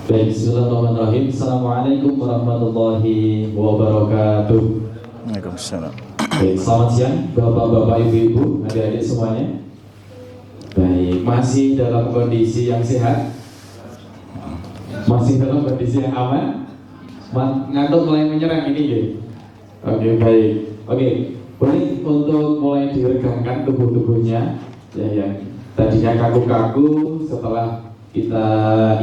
Baik, bismillahirrahmanirrahim. Assalamualaikum warahmatullahi wabarakatuh. Waalaikumsalam. Baik, selamat siang Bapak-bapak, Ibu-ibu, adik-adik semuanya. Baik, masih dalam kondisi yang sehat? Masih dalam kondisi yang aman? Ngantuk mulai menyerang ini ya? Oke, baik. Oke, boleh untuk mulai diregangkan tubuh-tubuhnya ya, yang tadinya kaku-kaku setelah kita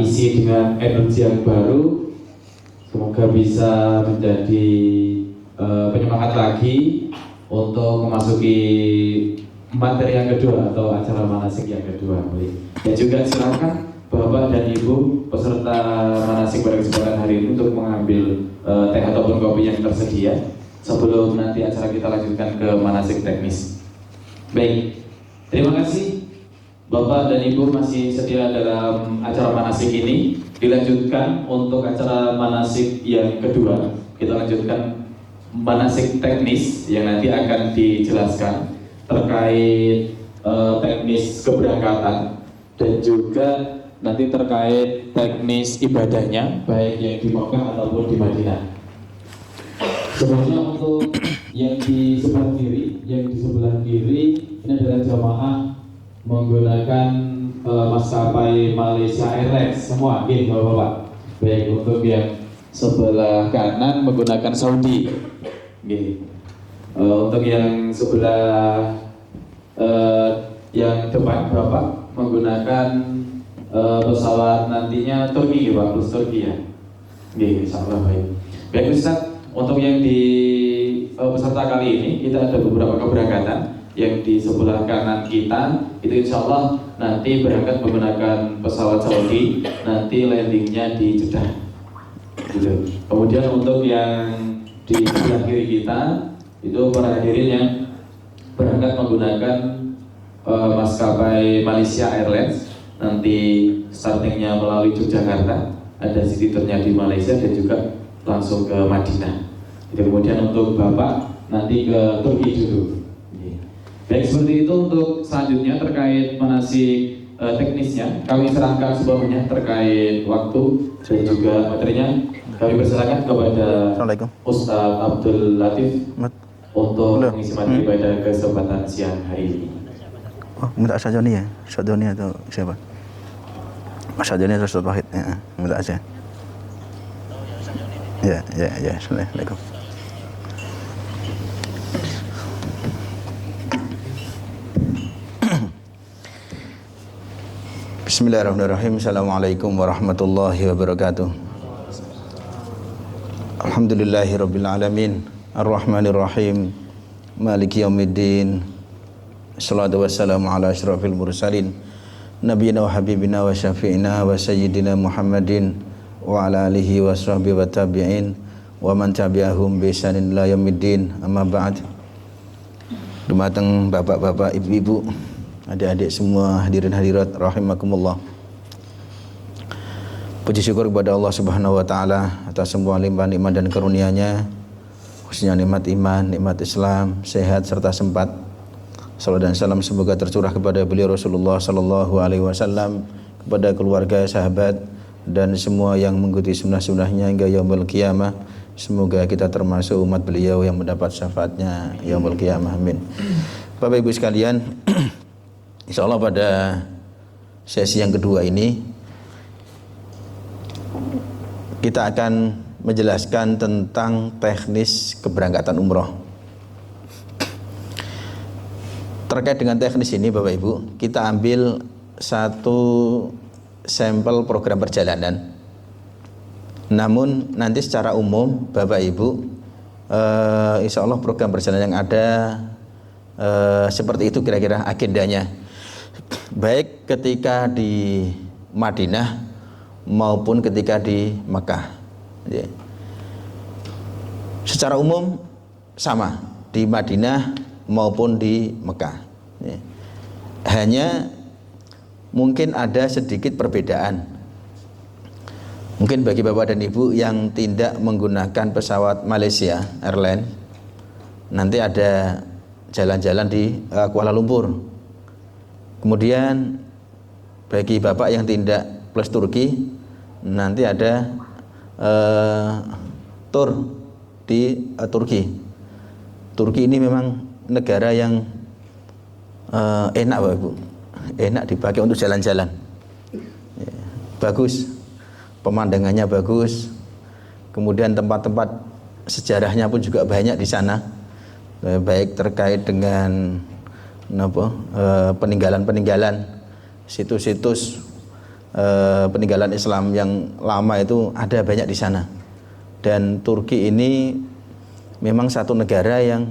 isi dengan energi yang baru, semoga bisa menjadi penyemangat lagi untuk memasuki materi yang kedua atau acara manasik yang kedua. Dan juga silakan Bapak dan Ibu peserta manasik pada kesempatan hari ini untuk mengambil teh ataupun kopi yang tersedia sebelum nanti acara kita lanjutkan ke manasik teknis. Baik, terima kasih Bapak dan Ibu masih setia dalam acara manasik ini. Dilanjutkan untuk acara manasik yang kedua. Kita lanjutkan manasik teknis yang nanti akan dijelaskan terkait teknis keberangkatan dan juga nanti terkait teknis ibadahnya baik yang di Makkah ataupun di Madinah. Sebelumnya untuk yang di sebelah kiri ini adalah jamaah menggunakan maskapai Malaysia Airlines semua, gitu Bapak-bapak. Baik, untuk yang sebelah kanan menggunakan Saudi, gitu. Untuk yang sebelah yang depan Bapak menggunakan pesawat nantinya Turki, Pak, plus Turki ya. Gitu, insyaallah baik. Baik Ustaz, untuk yang di peserta kali ini kita ada beberapa keberangkatan. Yang di sebelah kanan kita itu insya Allah nanti berangkat menggunakan pesawat Saudi, nanti landingnya di Jeddah gitu. Kemudian untuk yang di sebelah kiri kita itu para hadirin yang berangkat menggunakan maskapai Malaysia Airlines, nanti startingnya melalui Yogyakarta, ada city tournya di Malaysia dan juga langsung ke Madinah. Kemudian untuk Bapak nanti ke Turki dulu. Baik, seperti itu untuk selanjutnya terkait manasik teknisnya kami serahkan sebelumnya terkait waktu dan juga materinya kami persilakan kepada Ustaz Abdul Latif untuk mengisi materi pada kesempatan siang hari ini. Oh, minta Ustaz Joni ya? Ustaz Joni atau siapa? Ustaz Joni atau Ustaz Wahid? Ya, minta aja. Ya, Assalamualaikum. Bismillahirrahmanirrahim. Assalamualaikum warahmatullahi wabarakatuh. Alhamdulillahirabbil alamin, arrahmanirrahim, maliki yaumiddin. Shalatu wassalamu ala asyrafil mursalin, nabiyina wa habibina wa syafi'ina wa sayyidina Muhammadin wa ala alihi wa sahbihi wa tabi'in wa man tabi'ahum bi ihsanin ila yaumiddin. Amma ba'd. Dumateng bapak-bapak, ibu-ibu, adik-adik semua hadirin hadirat rahimakumullah. Puji syukur kepada Allah Subhanahu wa taala atas semua limpah nikmat dan karunia-Nya, khususnya nikmat iman, nikmat Islam, sehat serta sempat. Salawat dan salam semoga tercurah kepada beliau Rasulullah sallallahu alaihi wasallam, kepada keluarga, sahabat dan semua yang mengikuti sunnah-sunnahnya hingga yaumul qiyamah. Semoga kita termasuk umat beliau yang mendapat syafaatnya yaumul qiyamah. Amin. Bapak Ibu sekalian, insya Allah pada sesi yang kedua ini kita akan menjelaskan tentang teknis keberangkatan umroh. Terkait dengan teknis ini Bapak Ibu, kita ambil satu sampel program perjalanan. Namun nanti secara umum Bapak Ibu, insya Allah program perjalanan yang ada seperti itu kira-kira agendanya, baik ketika di Madinah maupun ketika di Makkah. Secara umum sama di Madinah maupun di Makkah. Hanya mungkin ada sedikit perbedaan. Mungkin bagi Bapak dan Ibu yang tidak menggunakan pesawat Malaysia Airlines, nanti ada jalan-jalan di Kuala Lumpur. Kemudian bagi Bapak yang tidak plus Turki, nanti ada tour di Turki. Turki ini memang negara yang enak Bapak Ibu, enak dipakai untuk jalan-jalan. Bagus, pemandangannya bagus, kemudian tempat-tempat sejarahnya pun juga banyak di sana, baik terkait dengan peninggalan-peninggalan, situs-situs peninggalan Islam yang lama itu ada banyak di sana. Dan Turki ini memang satu negara yang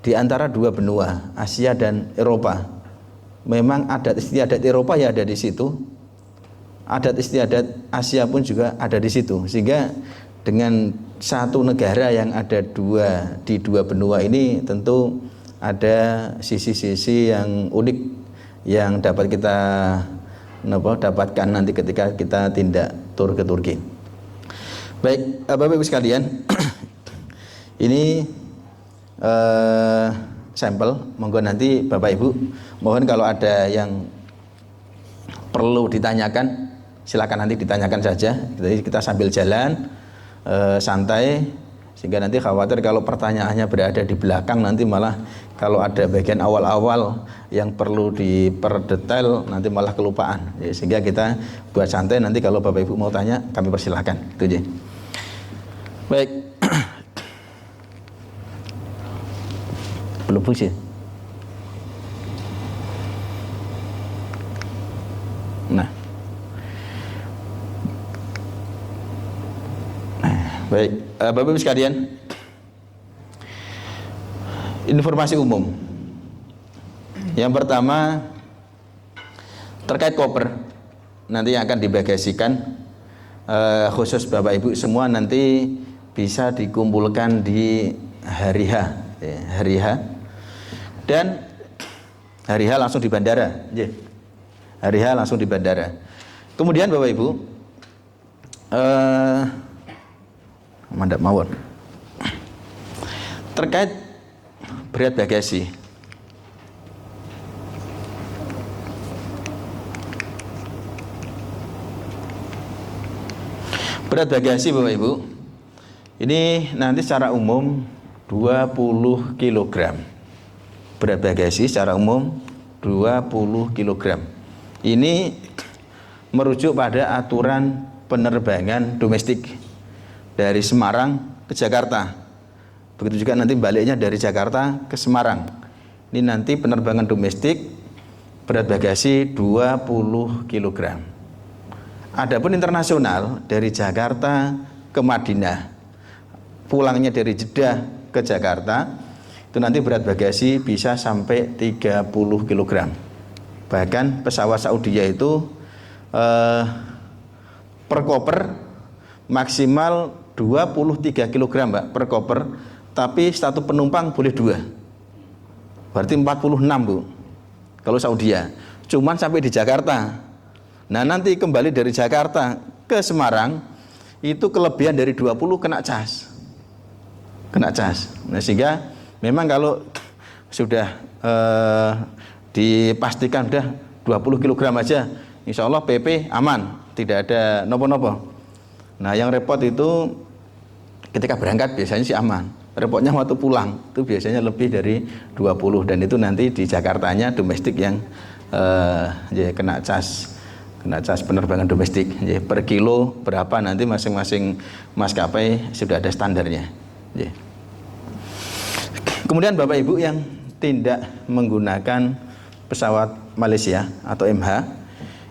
di antara dua benua, Asia dan Eropa. Memang adat istiadat Eropa ya ada di situ, adat istiadat Asia pun juga ada di situ. Sehingga dengan satu negara yang ada di dua benua ini tentu ada sisi-sisi yang unik yang dapat kita dapatkan nanti ketika kita tindak tur ke Turki. Baik, Bapak Ibu sekalian, ini sampel. Monggo nanti Bapak Ibu, mohon kalau ada yang perlu ditanyakan, silakan nanti ditanyakan saja. Jadi kita sambil jalan santai, sehingga nanti khawatir kalau pertanyaannya berada di belakang, nanti malah kalau ada bagian awal-awal yang perlu diperdetail nanti malah kelupaan. Ya, sehingga kita buat santai, nanti kalau Bapak Ibu mau tanya kami persilahkan. Itu aja. Baik. Belum fungsi. Nah, baik, Bapak Ibu sekalian, informasi umum. Yang pertama terkait koper nanti yang akan dibagasikan, khusus Bapak Ibu semua nanti bisa dikumpulkan di hari H, hari H, dan hari H langsung di bandara. Hari H langsung di bandara. Kemudian Bapak Ibu, mandap mawon, terkait berat bagasi. Berat bagasi Bapak Ibu, ini nanti secara umum 20 kg. Berat bagasi secara umum 20 kg. Ini merujuk pada aturan penerbangan domestik dari Semarang ke Jakarta. Begitu juga nanti baliknya dari Jakarta ke Semarang. Ini nanti penerbangan domestik berat bagasi 20 kg. Adapun internasional dari Jakarta ke Madinah, pulangnya dari Jeddah ke Jakarta, itu nanti berat bagasi bisa sampai 30 kg. Bahkan pesawat Saudi itu per koper maksimal 23 kg Mbak, per koper, tapi satu penumpang boleh 2. Berarti 46 Bu, kalau Saudi ya. Cuman sampai di Jakarta. Nah nanti kembali dari Jakarta ke Semarang, itu kelebihan dari 20 kena cas. Nah sehingga memang kalau sudah dipastikan sudah 20 kg aja, insya Allah PP aman, tidak ada nopo-nopo. Nah yang repot itu ketika berangkat biasanya sih aman, repotnya waktu pulang itu biasanya lebih dari 20, dan itu nanti di Jakartanya domestik yang kena cas penerbangan domestik. Per kilo berapa nanti masing-masing maskapai sudah ada standarnya. Kemudian Bapak Ibu yang tidak menggunakan pesawat Malaysia atau MH,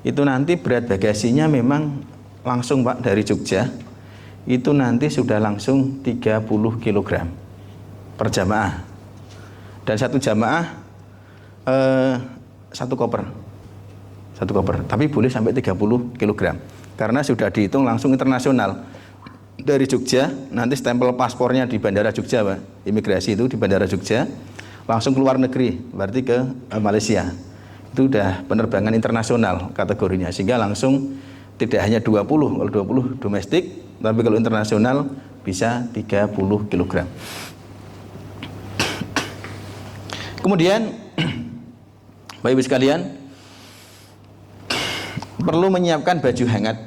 itu nanti berat bagasinya memang langsung Pak dari Jogja, itu nanti sudah langsung 30 kg per jamaah. Dan satu jamaah satu koper, tapi boleh sampai 30 kg karena sudah dihitung langsung internasional. Dari Jogja nanti stempel paspornya di Bandara Jogja Pak, imigrasi itu di Bandara Jogja, langsung keluar negeri, berarti ke Malaysia. Itu udah penerbangan internasional kategorinya, sehingga langsung tidak hanya 20, kalau 20 domestik, tapi kalau internasional bisa 30 kg. Kemudian Bapak Ibu sekalian, perlu menyiapkan baju hangat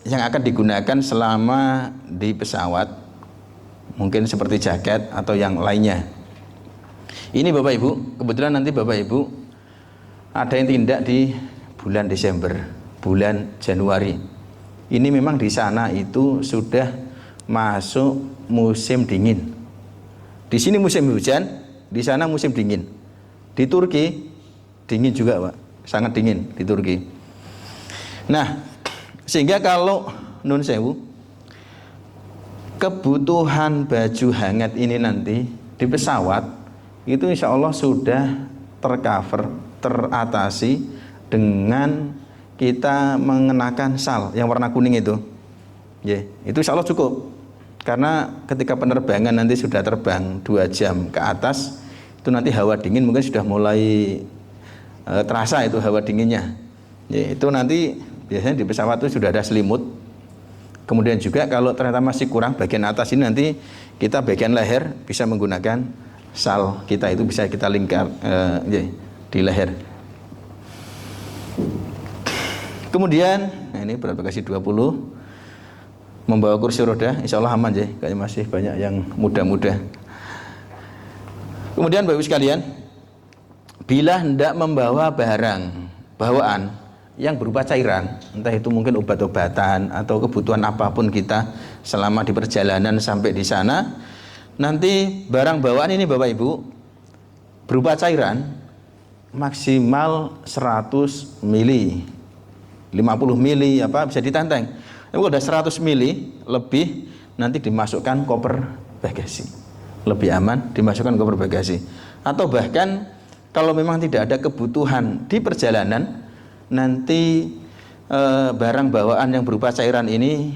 yang akan digunakan selama di pesawat, mungkin seperti jaket atau yang lainnya. Ini Bapak Ibu, kebetulan nanti Bapak Ibu ada yang tindak di bulan Desember, bulan Januari. Ini memang di sana itu sudah masuk musim dingin. Di sini musim hujan, di sana musim dingin. Di Turki dingin juga, Pak, sangat dingin di Turki. Nah, sehingga kalau nun sewu, kebutuhan baju hangat ini nanti di pesawat itu insya Allah sudah tercover, teratasi dengan kita mengenakan sal yang warna kuning itu. Itu insya Allah cukup. Karena ketika penerbangan nanti sudah terbang 2 jam ke atas, itu nanti hawa dingin mungkin sudah mulai terasa itu hawa dinginnya. Itu nanti biasanya di pesawat itu sudah ada selimut. Kemudian juga kalau ternyata masih kurang bagian atas ini, nanti kita bagian leher bisa menggunakan sal kita, itu bisa kita lingkar di leher. Kemudian ini berat bagasi 20, membawa kursi roda, insya Allah aman ya, kayaknya masih banyak yang muda-muda. Kemudian Bapak Ibu sekalian, bila hendak membawa barang bawaan yang berupa cairan, entah itu mungkin obat-obatan atau kebutuhan apapun kita selama di perjalanan sampai di sana, nanti barang bawaan ini Bapak Ibu berupa cairan maksimal 100 mili, 50 mili apa bisa ditenteng. Tapi kalau udah 100 mili lebih, nanti dimasukkan koper bagasi, lebih aman dimasukkan koper bagasi. Atau bahkan kalau memang tidak ada kebutuhan di perjalanan, nanti barang bawaan yang berupa cairan ini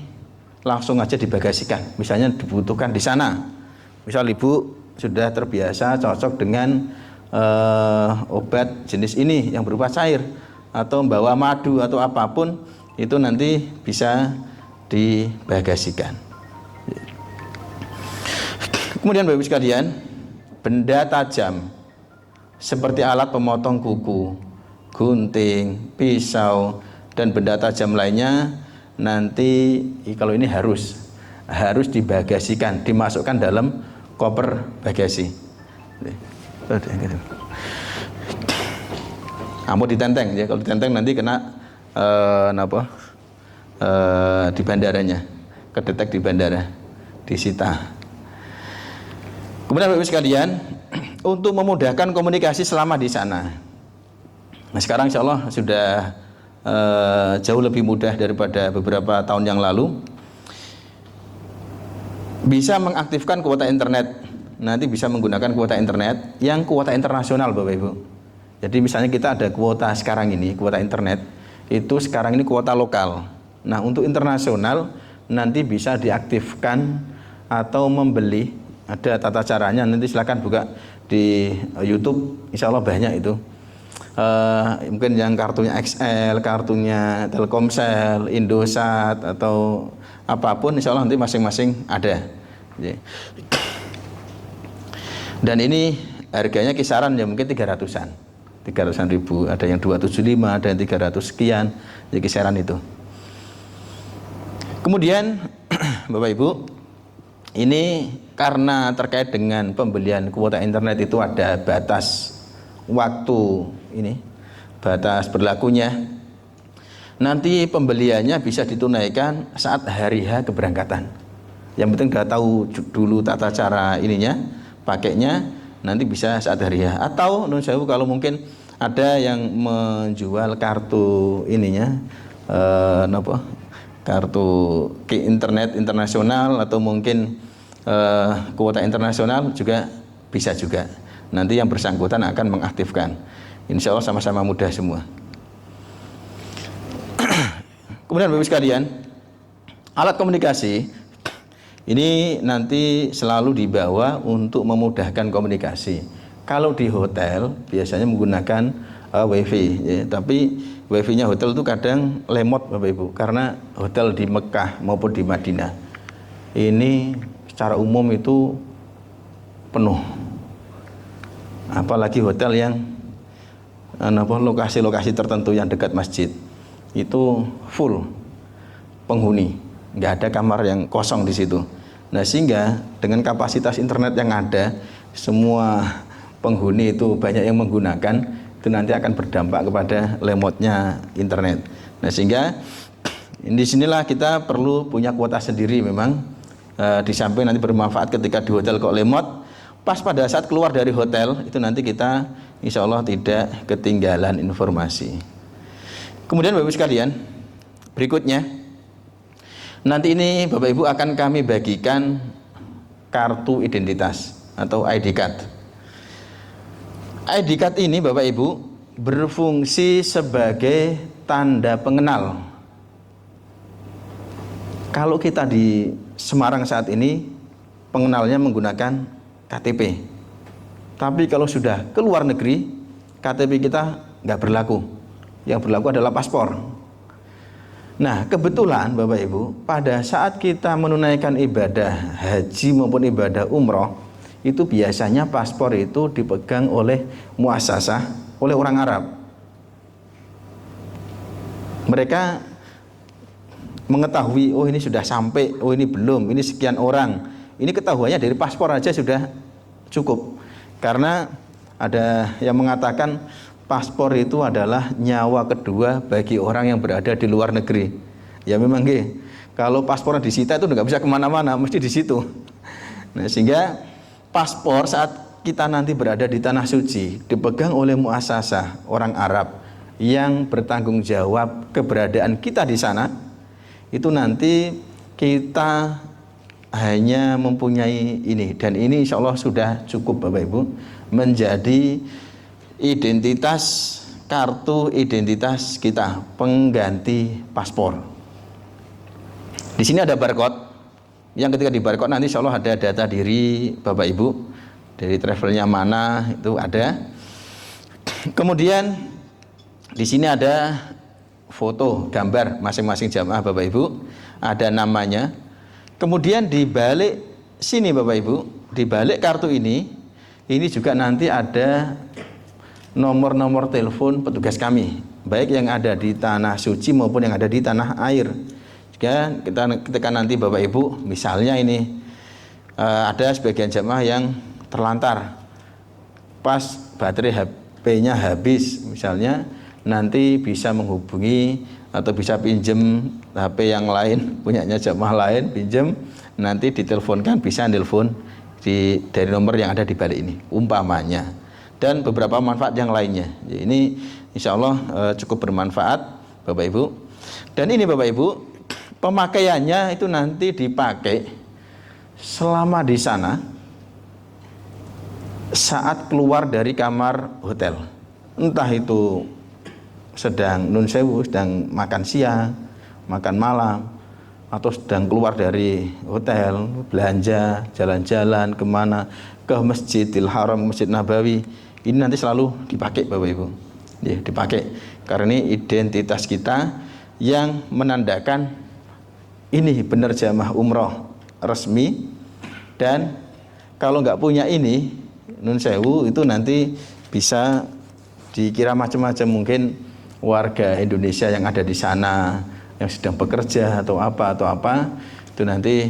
langsung aja dibagasikan. Misalnya dibutuhkan di sana, misal ibu sudah terbiasa cocok dengan obat jenis ini yang berupa cair, atau membawa madu atau apapun, itu nanti bisa dibagasikan. Kemudian Bapak Ibu sekalian, benda tajam seperti alat pemotong kuku, gunting, pisau, dan benda tajam lainnya nanti kalau ini harus dibagasikan, dimasukkan dalam koper bagasi. Ampun ditenteng ya, kalau ditenteng nanti kena di bandaranya, kedetek di bandara, disita. Kemudian Bapak Ibu sekalian, untuk memudahkan komunikasi selama di sana, nah sekarang insya Allah sudah jauh lebih mudah daripada beberapa tahun yang lalu. Bisa mengaktifkan kuota internet, nanti bisa menggunakan kuota internet yang kuota internasional Bapak Ibu. Jadi misalnya kita ada kuota sekarang ini, kuota internet itu sekarang ini kuota lokal. Nah untuk internasional nanti bisa diaktifkan atau membeli, ada tata caranya, nanti silakan buka di YouTube, insya Allah banyak itu. Mungkin yang kartunya XL, kartunya Telkomsel, Indosat atau apapun, insya Allah nanti masing-masing ada. Dan ini harganya kisaran ya mungkin 300-an ribu, ada yang 275, ada yang 300 sekian, ya kisaran itu. Kemudian Bapak Ibu, ini karena terkait dengan pembelian kuota internet itu ada batas waktu, ini batas berlakunya. Nanti pembeliannya bisa ditunaikan saat hari H keberangkatan. Yang penting udah tahu dulu tata cara ininya, pakainya, nanti bisa saat hari H. Atau nun sewu kalau mungkin ada yang menjual kartu ininya, kartu ke internet internasional atau mungkin kuota internasional juga bisa juga. Nanti yang bersangkutan akan mengaktifkan. Insya Allah sama-sama mudah semua. Kemudian Bapak sekalian, alat komunikasi ini nanti selalu dibawa untuk memudahkan komunikasi. Kalau di hotel biasanya menggunakan WiFi, ya. Tapi WiFi-nya hotel itu kadang lemot Bapak Ibu, karena hotel di Mekah maupun di Madinah ini secara umum itu penuh. Apalagi hotel yang lokasi-lokasi tertentu yang dekat masjid itu full. penghuni, nggak ada kamar yang kosong di situ. Nah, sehingga dengan kapasitas internet yang ada, semua penghuni itu banyak yang menggunakan, itu nanti akan berdampak kepada lemotnya internet. Nah, sehingga di sinilah kita perlu punya kuota sendiri memang, di samping nanti bermanfaat ketika di hotel kok lemot, pas pada saat keluar dari hotel itu nanti kita insya Allah tidak ketinggalan informasi. Kemudian Bapak Ibu sekalian, berikutnya nanti ini Bapak Ibu akan kami bagikan kartu identitas atau ID card. ID card ini Bapak Ibu berfungsi sebagai tanda pengenal. Kalau kita di Semarang saat ini pengenalnya menggunakan KTP. Tapi kalau sudah ke luar negeri, KTP kita nggak berlaku. Yang berlaku adalah paspor. Nah, kebetulan Bapak Ibu, pada saat kita menunaikan ibadah haji maupun ibadah umroh, itu biasanya paspor itu dipegang oleh muasasah, oleh orang Arab. Mereka mengetahui, oh ini sudah sampai, oh ini belum, ini sekian orang. Ini ketahuannya dari paspor aja sudah cukup. Karena ada yang mengatakan paspor itu adalah nyawa kedua bagi orang yang berada di luar negeri. Ya memang kalau paspor disita itu nggak bisa kemana-mana, mesti di situ. Nah, sehingga paspor saat kita nanti berada di tanah suci dipegang oleh muasasah orang Arab yang bertanggung jawab keberadaan kita di sana. Itu nanti kita hanya mempunyai ini, dan ini insya Allah sudah cukup Bapak Ibu menjadi identitas, kartu identitas kita, pengganti paspor. Di sini ada barcode, yang ketika di barcode nanti insya Allah ada data diri Bapak Ibu, dari travelnya mana itu ada. Kemudian di sini ada foto, gambar masing-masing jamaah Bapak Ibu, ada namanya. Kemudian di balik sini Bapak Ibu, di balik kartu ini juga nanti ada nomor-nomor telepon petugas kami, baik yang ada di tanah suci maupun yang ada di tanah air. Jika ketika nanti Bapak Ibu, misalnya ini ada sebagian jamaah yang terlantar, pas baterai HP-nya habis misalnya, nanti bisa menghubungi atau bisa pinjem HP yang lain, punyanya jamaah lain, pinjem, nanti diteleponkan, bisa nelpon dari nomor yang ada di balik ini umpamanya, dan beberapa manfaat yang lainnya. Ini insya Allah cukup bermanfaat Bapak Ibu. Dan ini Bapak Ibu, pemakaiannya itu nanti dipakai selama di sana saat keluar dari kamar hotel, entah itu sedang nun sewu, sedang makan siang, makan malam, atau sedang keluar dari hotel, belanja, jalan-jalan kemana, ke Masjidil Haram, Masjid Nabawi, ini nanti selalu dipakai Bapak Ibu. Ya, dipakai karena ini identitas kita yang menandakan ini benar jamaah umroh resmi. Dan kalau nggak punya ini, nun sewu, itu nanti bisa dikira macam-macam, mungkin warga Indonesia yang ada di sana yang sedang bekerja atau apa itu nanti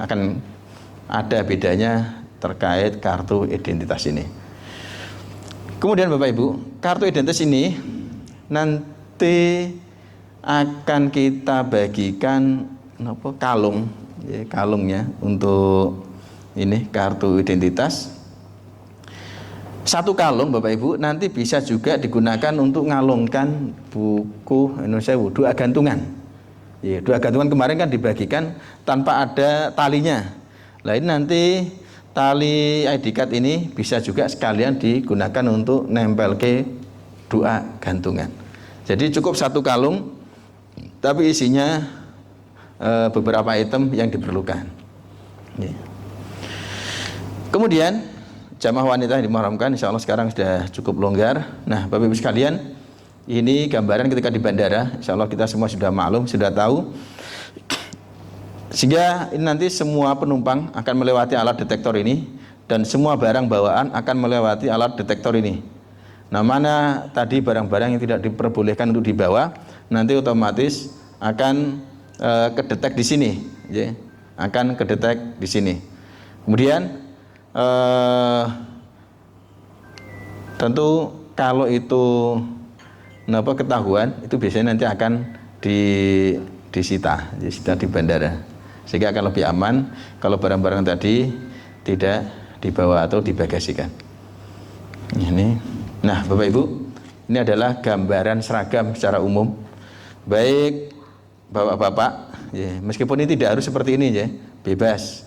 akan ada bedanya terkait kartu identitas ini. Kemudian Bapak Ibu, kartu identitas ini nanti akan kita bagikan kalung, ya, kalungnya untuk ini kartu identitas. Satu kalung Bapak Ibu nanti bisa juga digunakan untuk ngalungkan buku Indonesia doa gantungan. Ya, doa gantungan kemarin kan dibagikan tanpa ada talinya. Nah, ini nanti tali ID card ini bisa juga sekalian digunakan untuk nempel ke doa gantungan. Jadi cukup satu kalung, tapi isinya beberapa item yang diperlukan. Ya. Kemudian jamaah wanita yang dimuhramkan insya Allah sekarang sudah cukup longgar. Nah Bapak Ibu sekalian, ini gambaran ketika di bandara, insya Allah kita semua sudah maklum, sudah tahu. Sehingga ini nanti semua penumpang akan melewati alat detektor ini, dan semua barang bawaan akan melewati alat detektor ini. Nah, mana tadi barang-barang yang tidak diperbolehkan untuk dibawa, nanti otomatis akan kedetek di sini, ya. Akan kedetek di sini. Kemudian tentu kalau itu ketahuan, itu biasanya nanti akan disita di bandara, sehingga akan lebih aman kalau barang-barang tadi tidak dibawa atau dibagasikan. Ini, nah Bapak Ibu, ini adalah gambaran seragam secara umum, baik bapak-bapak, ya, meskipun ini tidak harus seperti ini, ya, bebas.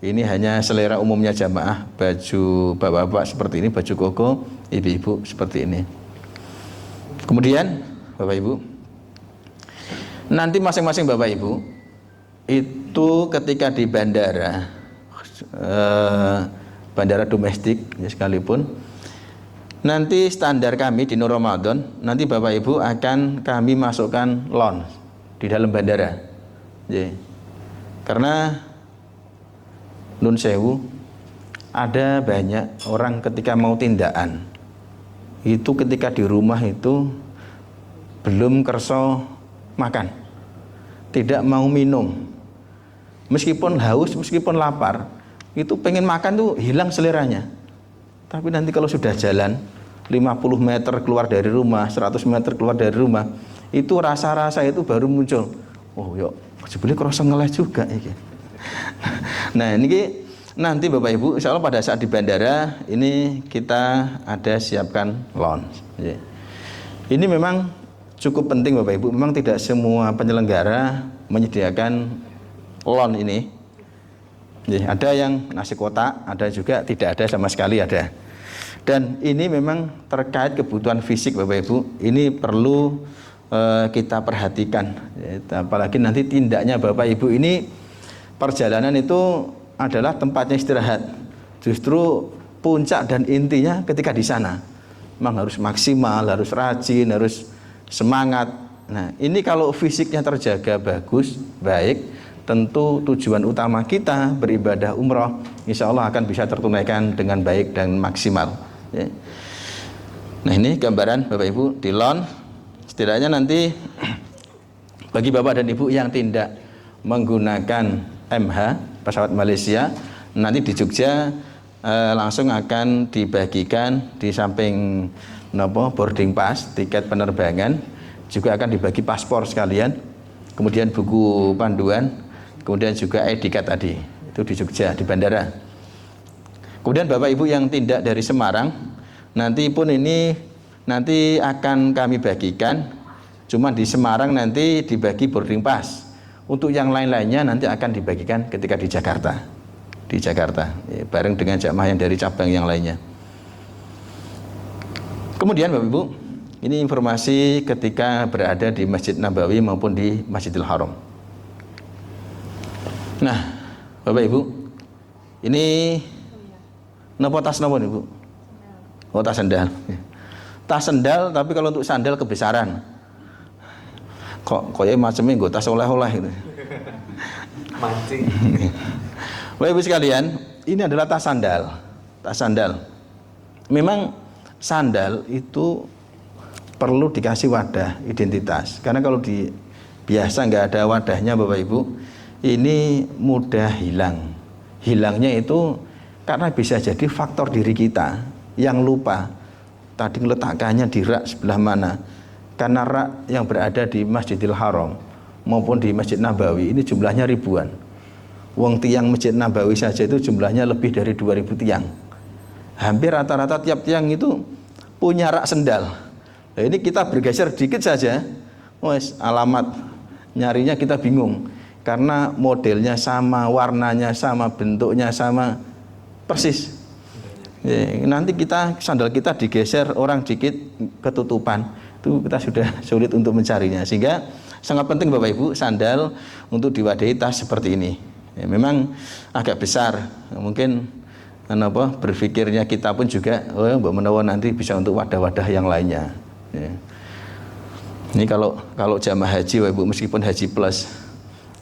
Ini hanya selera umumnya jamaah, baju bapak-bapak seperti ini, baju koko, ibu-ibu seperti ini. Kemudian Bapak Ibu, nanti masing-masing Bapak Ibu itu ketika di bandara, bandara domestik ya sekalipun, nanti standar kami di Nur Ramadan, nanti Bapak Ibu akan kami masukkan lounge di dalam bandara, ya. Karena Nun Sewu, ada banyak orang ketika mau tindakan itu ketika di rumah itu belum kerso makan, tidak mau minum, meskipun haus, meskipun lapar, itu pengen makan tuh hilang seleranya. Tapi nanti kalau sudah jalan 50 meter keluar dari rumah, 100 meter keluar dari rumah, itu rasa-rasa itu baru muncul. Oh yuk, sebetulnya kerasa ngeles juga ini. Nah ini nanti Bapak Ibu, insya Allah pada saat di bandara ini kita ada siapkan lounge. Ini memang cukup penting Bapak Ibu. Memang tidak semua penyelenggara menyediakan lounge ini. Ada yang nasi kotak, ada juga tidak ada sama sekali ada. Dan ini memang terkait kebutuhan fisik Bapak Ibu. Ini perlu kita perhatikan. Apalagi nanti tindaknya Bapak Ibu ini, perjalanan itu adalah tempatnya istirahat. Justru puncak dan intinya ketika di sana. Memang harus maksimal, harus rajin, harus semangat. Nah, ini kalau fisiknya terjaga bagus, baik, tentu tujuan utama kita beribadah umroh, insya Allah akan bisa tertunaikan dengan baik dan maksimal. Ya. Nah, ini gambaran Bapak Ibu di lounge. Setidaknya nanti bagi Bapak dan Ibu yang tidak menggunakan MH pesawat Malaysia, nanti di Jogja langsung akan dibagikan di samping boarding pass, tiket penerbangan, juga akan dibagi paspor sekalian, kemudian buku panduan, kemudian juga ID card tadi, itu di Jogja di bandara. Kemudian Bapak Ibu yang tindak dari Semarang, nanti pun ini nanti akan kami bagikan, cuma di Semarang nanti dibagi boarding pass. Untuk yang lain-lainnya nanti akan dibagikan ketika di Jakarta, ya, bareng dengan jamaah yang dari cabang yang lainnya. Kemudian Bapak Ibu, ini informasi ketika berada di Masjid Nabawi maupun di Masjidil Haram. Nah, Bapak Ibu, ini napa tas napa Ibu? Oh, tas sandal. Tas sandal, tapi kalau untuk sandal kebesaran. Kok ya macamnya gue tas oleh-oleh gitu. Mancing. Bapak Ibu sekalian, ini adalah tas sandal. Tas sandal. Memang sandal itu perlu dikasih wadah identitas. Karena kalau biasa nggak ada wadahnya Bapak Ibu, ini mudah hilang. Hilangnya itu karena bisa jadi faktor diri kita yang lupa tadi meletakkannya di rak sebelah mana. Karena rak yang berada di Masjidil Haram maupun di Masjid Nabawi ini jumlahnya ribuan. Wong tiang Masjid Nabawi saja itu jumlahnya lebih dari 2000 tiang. Hampir rata-rata tiap tiang itu punya rak sendal. Nah, ini kita bergeser dikit saja, wes alamat nyarinya kita bingung. Karena modelnya sama, warnanya sama, bentuknya sama, persis. Ya, nanti sandal kita digeser orang dikit ketutupan. Itu kita sudah sulit untuk mencarinya, sehingga sangat penting Bapak Ibu sandal untuk diwadahi tas seperti ini. Ya, memang agak besar, mungkin berpikirnya kita pun juga Mbak Menawa nanti bisa untuk wadah-wadah yang lainnya. Ya. Ini kalau jamaah haji Bapak Ibu, meskipun haji plus,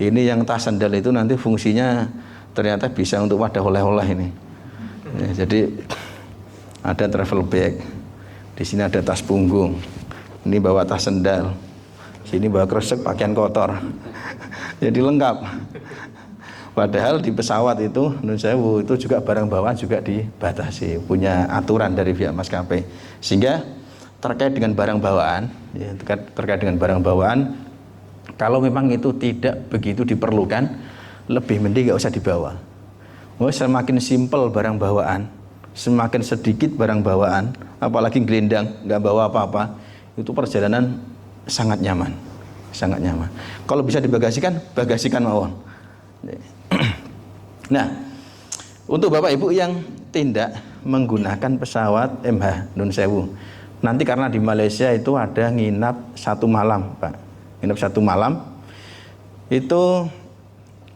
ini yang tas sandal itu nanti fungsinya ternyata bisa untuk wadah oleh-oleh ini. Ya, jadi ada travel bag, di sini ada tas punggung. Ini bawa tas sendal, sini bawa kresek pakaian kotor. Jadi lengkap. Padahal di pesawat itu, nun sewu, itu juga barang bawaan juga dibatasi, punya aturan dari pihak maskapai. Sehingga terkait dengan barang bawaan, ya, terkait dengan barang bawaan, kalau memang itu tidak begitu diperlukan, lebih mending nggak usah dibawa. Semakin simpel barang bawaan, semakin sedikit barang bawaan, apalagi gelendang, nggak bawa apa-apa, itu perjalanan sangat nyaman, sangat nyaman. Kalau bisa dibagasikan, bagasikan mawon. Nah, untuk Bapak Ibu yang tidak menggunakan pesawat MH Nun Sewu, nanti karena di Malaysia itu ada nginap 1 malam, Pak. Nginap 1 malam, itu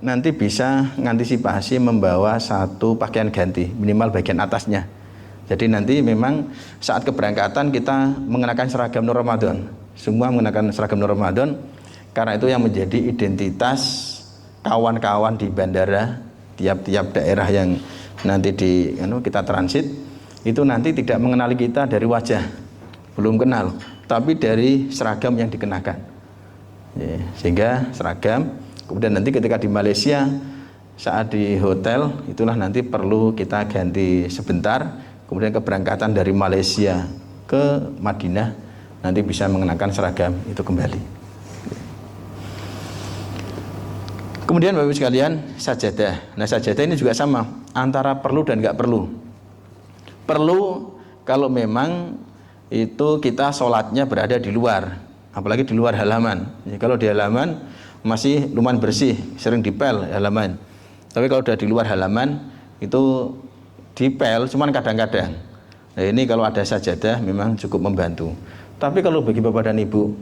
nanti bisa mengantisipasi membawa 1 pakaian ganti, minimal bagian atasnya. Jadi nanti memang saat keberangkatan kita mengenakan seragam Nur Ramadan, semua mengenakan seragam Nur Ramadan, karena itu yang menjadi identitas kawan-kawan di bandara, tiap-tiap daerah yang nanti kita transit, itu nanti tidak mengenali kita dari wajah, belum kenal, tapi dari seragam yang dikenakan. Ya, sehingga seragam, kemudian nanti ketika di Malaysia, saat di hotel, itulah nanti perlu kita ganti sebentar, kemudian keberangkatan dari Malaysia ke Madinah, nanti bisa mengenakan seragam itu kembali. Kemudian Bapak Ibu sekalian, sajadah. Nah, sajadah ini juga sama, antara perlu dan nggak perlu. Perlu kalau memang itu kita sholatnya berada di luar, apalagi di luar halaman. Jadi, kalau di halaman masih lumayan bersih, sering dipel halaman. Tapi kalau udah di luar halaman itu dipel, cuman kadang-kadang. Nah, ini kalau ada sajadah memang cukup membantu. Tapi kalau bagi Bapak dan Ibu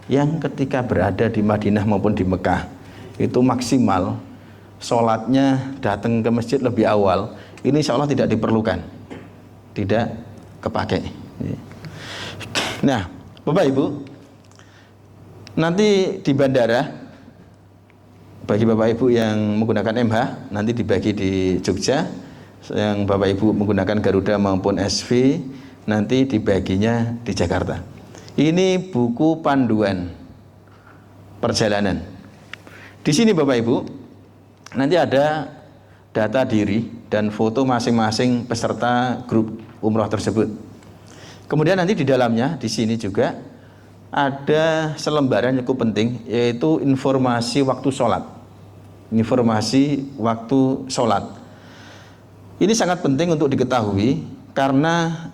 yang ketika berada di Madinah maupun di Mekah, itu maksimal sholatnya datang ke masjid lebih awal, ini insya Allah tidak diperlukan, tidak kepakai. Nah, Bapak Ibu, nanti di bandara, bagi Bapak Ibu yang menggunakan MH, nanti dibagi di Jogja, yang Bapak Ibu menggunakan Garuda maupun SV, nanti dibaginya di Jakarta. Ini buku panduan perjalanan. Di sini Bapak Ibu, nanti ada data diri dan foto masing-masing peserta grup umroh tersebut. Kemudian nanti di dalamnya, di sini juga ada selembaran yang cukup penting, yaitu informasi waktu sholat. Informasi waktu sholat. Ini sangat penting untuk diketahui, karena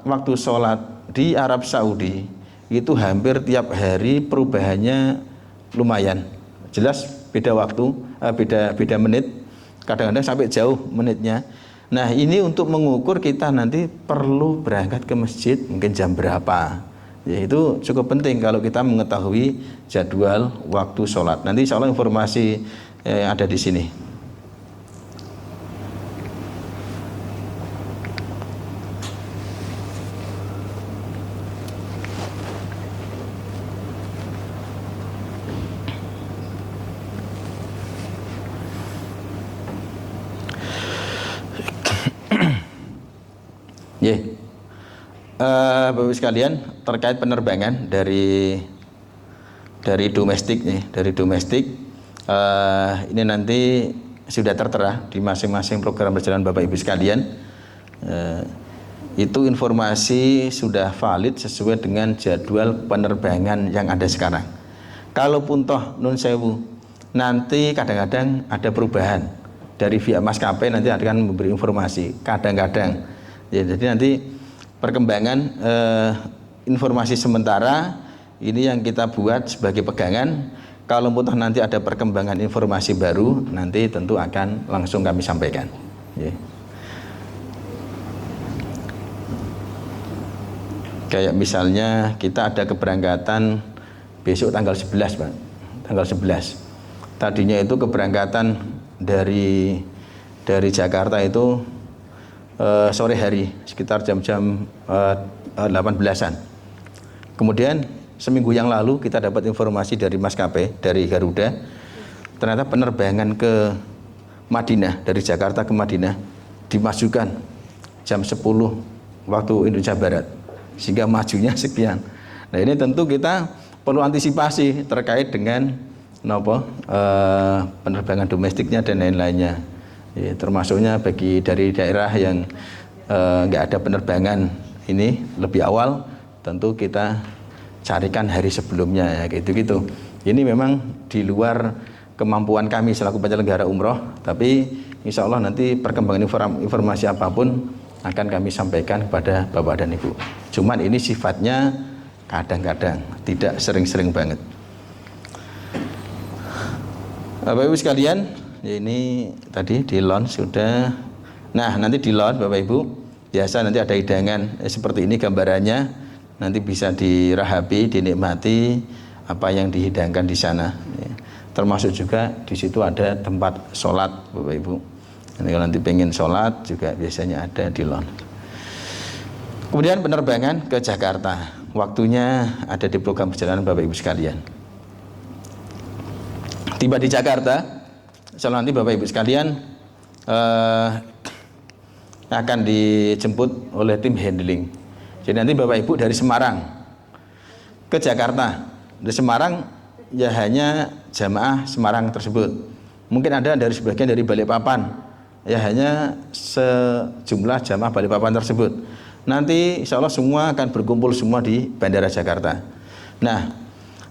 waktu sholat di Arab Saudi itu hampir tiap hari perubahannya lumayan. Jelas beda waktu, beda menit, kadang-kadang sampai jauh menitnya. Nah, ini untuk mengukur kita nanti perlu berangkat ke masjid mungkin jam berapa. Ya, itu cukup penting kalau kita mengetahui jadwal waktu sholat. Nanti insya Allah informasi ada di sini. Bapak Ibu sekalian, terkait penerbangan dari domestik nih, ini nanti sudah tertera di masing-masing program perjalanan Bapak Ibu sekalian. Itu informasi sudah valid sesuai dengan jadwal penerbangan yang ada sekarang. Kalaupun toh nun sewu, nanti kadang-kadang ada perubahan dari pihak maskapai, nanti akan memberi informasi. Kadang-kadang, ya, jadi nanti perkembangan informasi sementara ini yang kita buat sebagai pegangan. Kalau pun nanti ada perkembangan informasi baru, nanti tentu akan langsung kami sampaikan. Kayak misalnya kita ada keberangkatan besok tanggal 11, Pak. Tanggal 11. Tadinya itu keberangkatan dari Jakarta itu sore hari sekitar jam-jam 18-an. Kemudian seminggu yang lalu kita dapat informasi dari maskapai, dari Garuda, ternyata penerbangan ke Madinah, dari Jakarta ke Madinah dimajukan jam 10 waktu Indonesia Barat, sehingga majunya sekian. Nah, ini tentu kita perlu antisipasi terkait dengan penerbangan domestiknya dan lain-lainnya. Ya, termasuknya bagi dari daerah yang nggak ada penerbangan ini lebih awal, tentu kita carikan hari sebelumnya ya gitu-gitu. Ini memang di luar kemampuan kami selaku penyelenggara umroh, tapi insya Allah nanti perkembangan informasi apapun akan kami sampaikan kepada Bapak dan Ibu. Cuman ini sifatnya kadang-kadang, tidak sering-sering banget. Bapak Ibu sekalian, ini tadi di launch sudah. Nah, nanti di launch Bapak Ibu, biasa nanti ada hidangan seperti ini gambarannya. Nanti bisa dirahapi, dinikmati apa yang dihidangkan di sana. Termasuk juga di situ ada tempat sholat Bapak Ibu. Kalau nanti pengen sholat juga biasanya ada di launch. Kemudian penerbangan ke Jakarta, waktunya ada di program perjalanan Bapak Ibu sekalian. Tiba di Jakarta, insya Allah nanti Bapak Ibu sekalian akan dijemput oleh tim handling. Jadi nanti Bapak Ibu dari Semarang ke Jakarta. Dari Semarang ya hanya jamaah Semarang tersebut. Mungkin ada dari sebagian dari Balikpapan, ya hanya sejumlah jamaah Balikpapan tersebut. Nanti insya Allah semua akan berkumpul semua di Bandara Jakarta. Nah,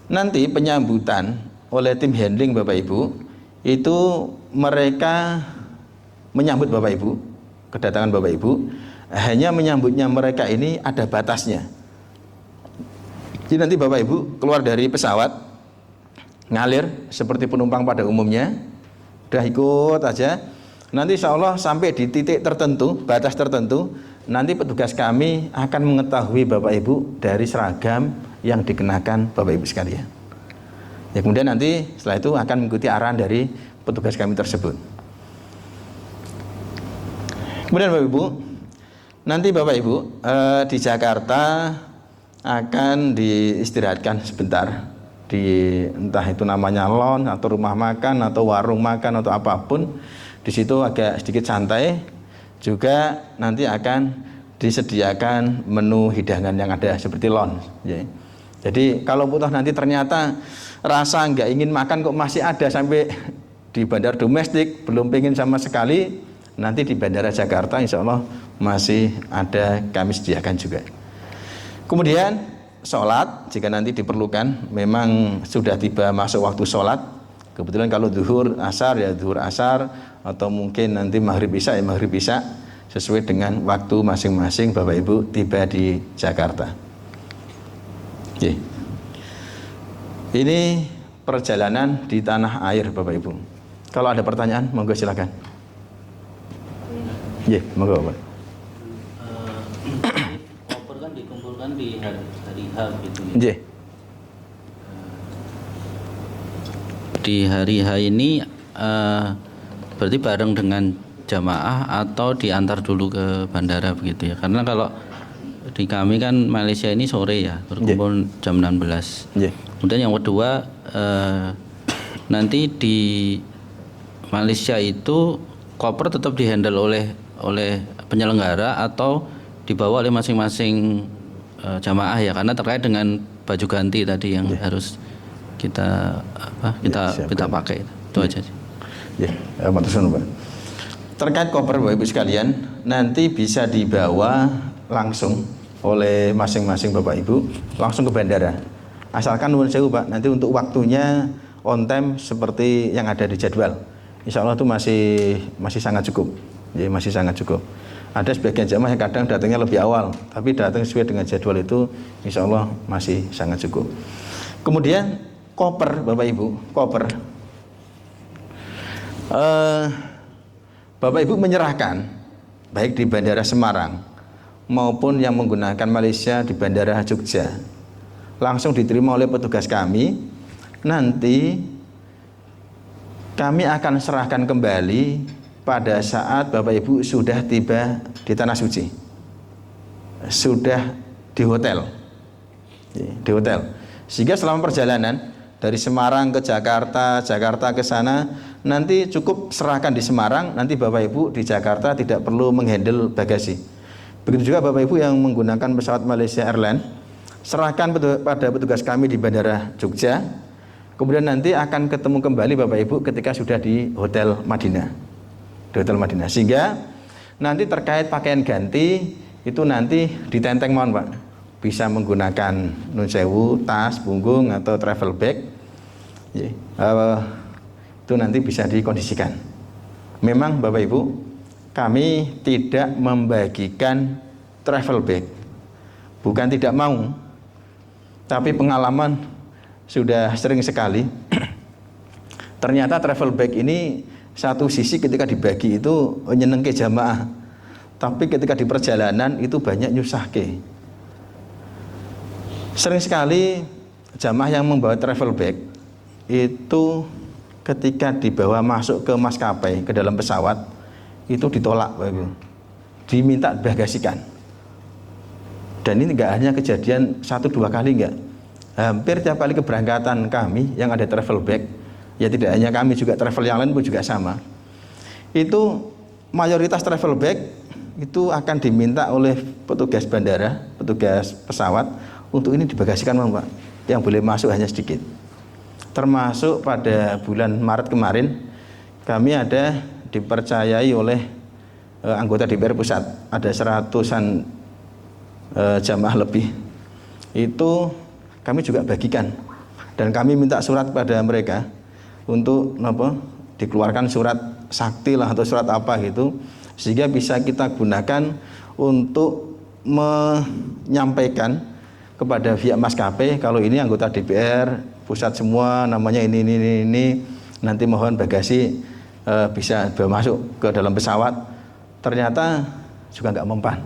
nanti penyambutan oleh tim handling Bapak Ibu itu mereka menyambut Bapak Ibu, kedatangan Bapak Ibu, hanya menyambutnya mereka ini ada batasnya. Jadi nanti Bapak Ibu keluar dari pesawat ngalir seperti penumpang pada umumnya, udah ikut aja. Nanti insya Allah sampai di titik tertentu, batas tertentu, nanti petugas kami akan mengetahui Bapak Ibu dari seragam yang dikenakan Bapak Ibu sekalian. Ya, kemudian nanti setelah itu akan mengikuti arahan dari petugas kami tersebut. Kemudian Bapak Ibu, nanti Bapak Ibu di Jakarta akan diistirahatkan sebentar di entah itu namanya lounge atau rumah makan atau warung makan atau apapun. Di situ agak sedikit santai. Juga nanti akan disediakan menu hidangan yang ada seperti lounge. Jadi kalau butuh nanti ternyata rasa nggak ingin makan kok masih ada sampai di bandara domestik belum pengen sama sekali, nanti di Bandara Jakarta insya Allah masih ada kami sediakan juga. Kemudian sholat jika nanti diperlukan, memang sudah tiba masuk waktu sholat. Kebetulan kalau zuhur asar ya zuhur asar, atau mungkin nanti maghrib isya ya maghrib isya, sesuai dengan waktu masing-masing Bapak Ibu tiba di Jakarta. Oke. Ini perjalanan di tanah air Bapak Ibu. Kalau ada pertanyaan monggo silakan. Monggo Bapak. Koper kan dikumpulkan di hari H gitu ya. Di hari H ini berarti bareng dengan jamaah atau diantar dulu ke bandara begitu ya? Karena kalau di kami kan Malaysia ini sore ya, berkumpul jam 16. Kemudian yang kedua nanti di Malaysia itu koper tetap dihandle oleh penyelenggara atau dibawa oleh masing-masing jamaah ya, karena terkait dengan baju ganti tadi yang harus kita pakai. Itu aja sih. Terkait koper Bapak Ibu sekalian, nanti bisa dibawa langsung oleh masing-masing Bapak Ibu langsung ke bandara. Asalkan nuwun sewu Pak, nanti untuk waktunya on time seperti yang ada di jadwal. Insya Allah itu masih sangat cukup. Jadi masih sangat cukup. Ada sebagian jamaah yang kadang datangnya lebih awal, tapi datang sesuai dengan jadwal itu insya Allah masih sangat cukup. Kemudian koper Bapak Ibu, koper Bapak Ibu menyerahkan baik di Bandara Semarang maupun yang menggunakan Malaysia di Bandara Jogja, langsung diterima oleh petugas kami. Nanti kami akan serahkan kembali pada saat Bapak Ibu sudah tiba di Tanah Suci, sudah di hotel, sehingga selama perjalanan dari Semarang ke Jakarta, Jakarta ke sana, nanti cukup serahkan di Semarang, nanti Bapak Ibu di Jakarta tidak perlu menghandle bagasi. Begitu juga Bapak Ibu yang menggunakan pesawat Malaysia Airlines, serahkan pada petugas kami di Bandara Jogja, Kemudian nanti akan ketemu kembali Bapak Ibu ketika sudah di Hotel Madinah. Di Hotel Madinah. Sehingga nanti terkait pakaian ganti itu nanti ditenteng mohon Pak. Bisa menggunakan nun sewu, tas, punggung atau travel bag. Itu nanti bisa dikondisikan. Memang Bapak Ibu, kami tidak membagikan travel bag. Bukan tidak mau, tapi pengalaman sudah sering sekali. Ternyata travel bag ini satu sisi ketika dibagi itu nyenengke jamaah, tapi ketika di perjalanan itu banyak nyusahke. Sering sekali jamaah yang membawa travel bag itu ketika dibawa masuk ke maskapai, ke dalam pesawat, itu ditolak Bapak Ibu. Diminta bagasikan. Dan ini enggak hanya kejadian 1-2 kali, enggak. Hampir tiap kali keberangkatan kami yang ada travel bag, ya tidak hanya kami, juga travel yang lain pun juga sama. Itu mayoritas travel bag itu akan diminta oleh petugas bandara, petugas pesawat untuk ini dibagasikan Pak. Yang boleh masuk hanya sedikit. Termasuk pada bulan Maret kemarin kami ada dipercayai oleh anggota DPR pusat, ada 100-an jamaah lebih. Itu kami juga bagikan dan kami minta surat pada mereka untuk dikeluarkan surat sakti lah atau surat apa gitu, sehingga bisa kita gunakan untuk menyampaikan kepada pihak maskapai kalau ini anggota DPR pusat semua, namanya ini nanti mohon bagasi bisa masuk ke dalam pesawat. Ternyata juga nggak mempan.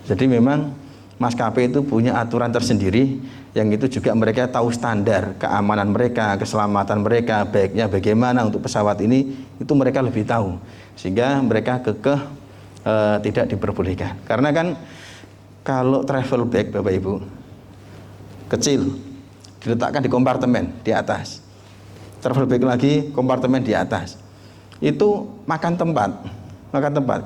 Jadi memang maskapai itu punya aturan tersendiri yang itu juga mereka tahu standar keamanan mereka, keselamatan mereka, baiknya bagaimana untuk pesawat ini, itu mereka lebih tahu, sehingga mereka kekeh tidak diperbolehkan. Karena kan kalau travel bag Bapak Ibu kecil diletakkan di kompartemen di atas, travel bag lagi kompartemen di atas, itu makan tempat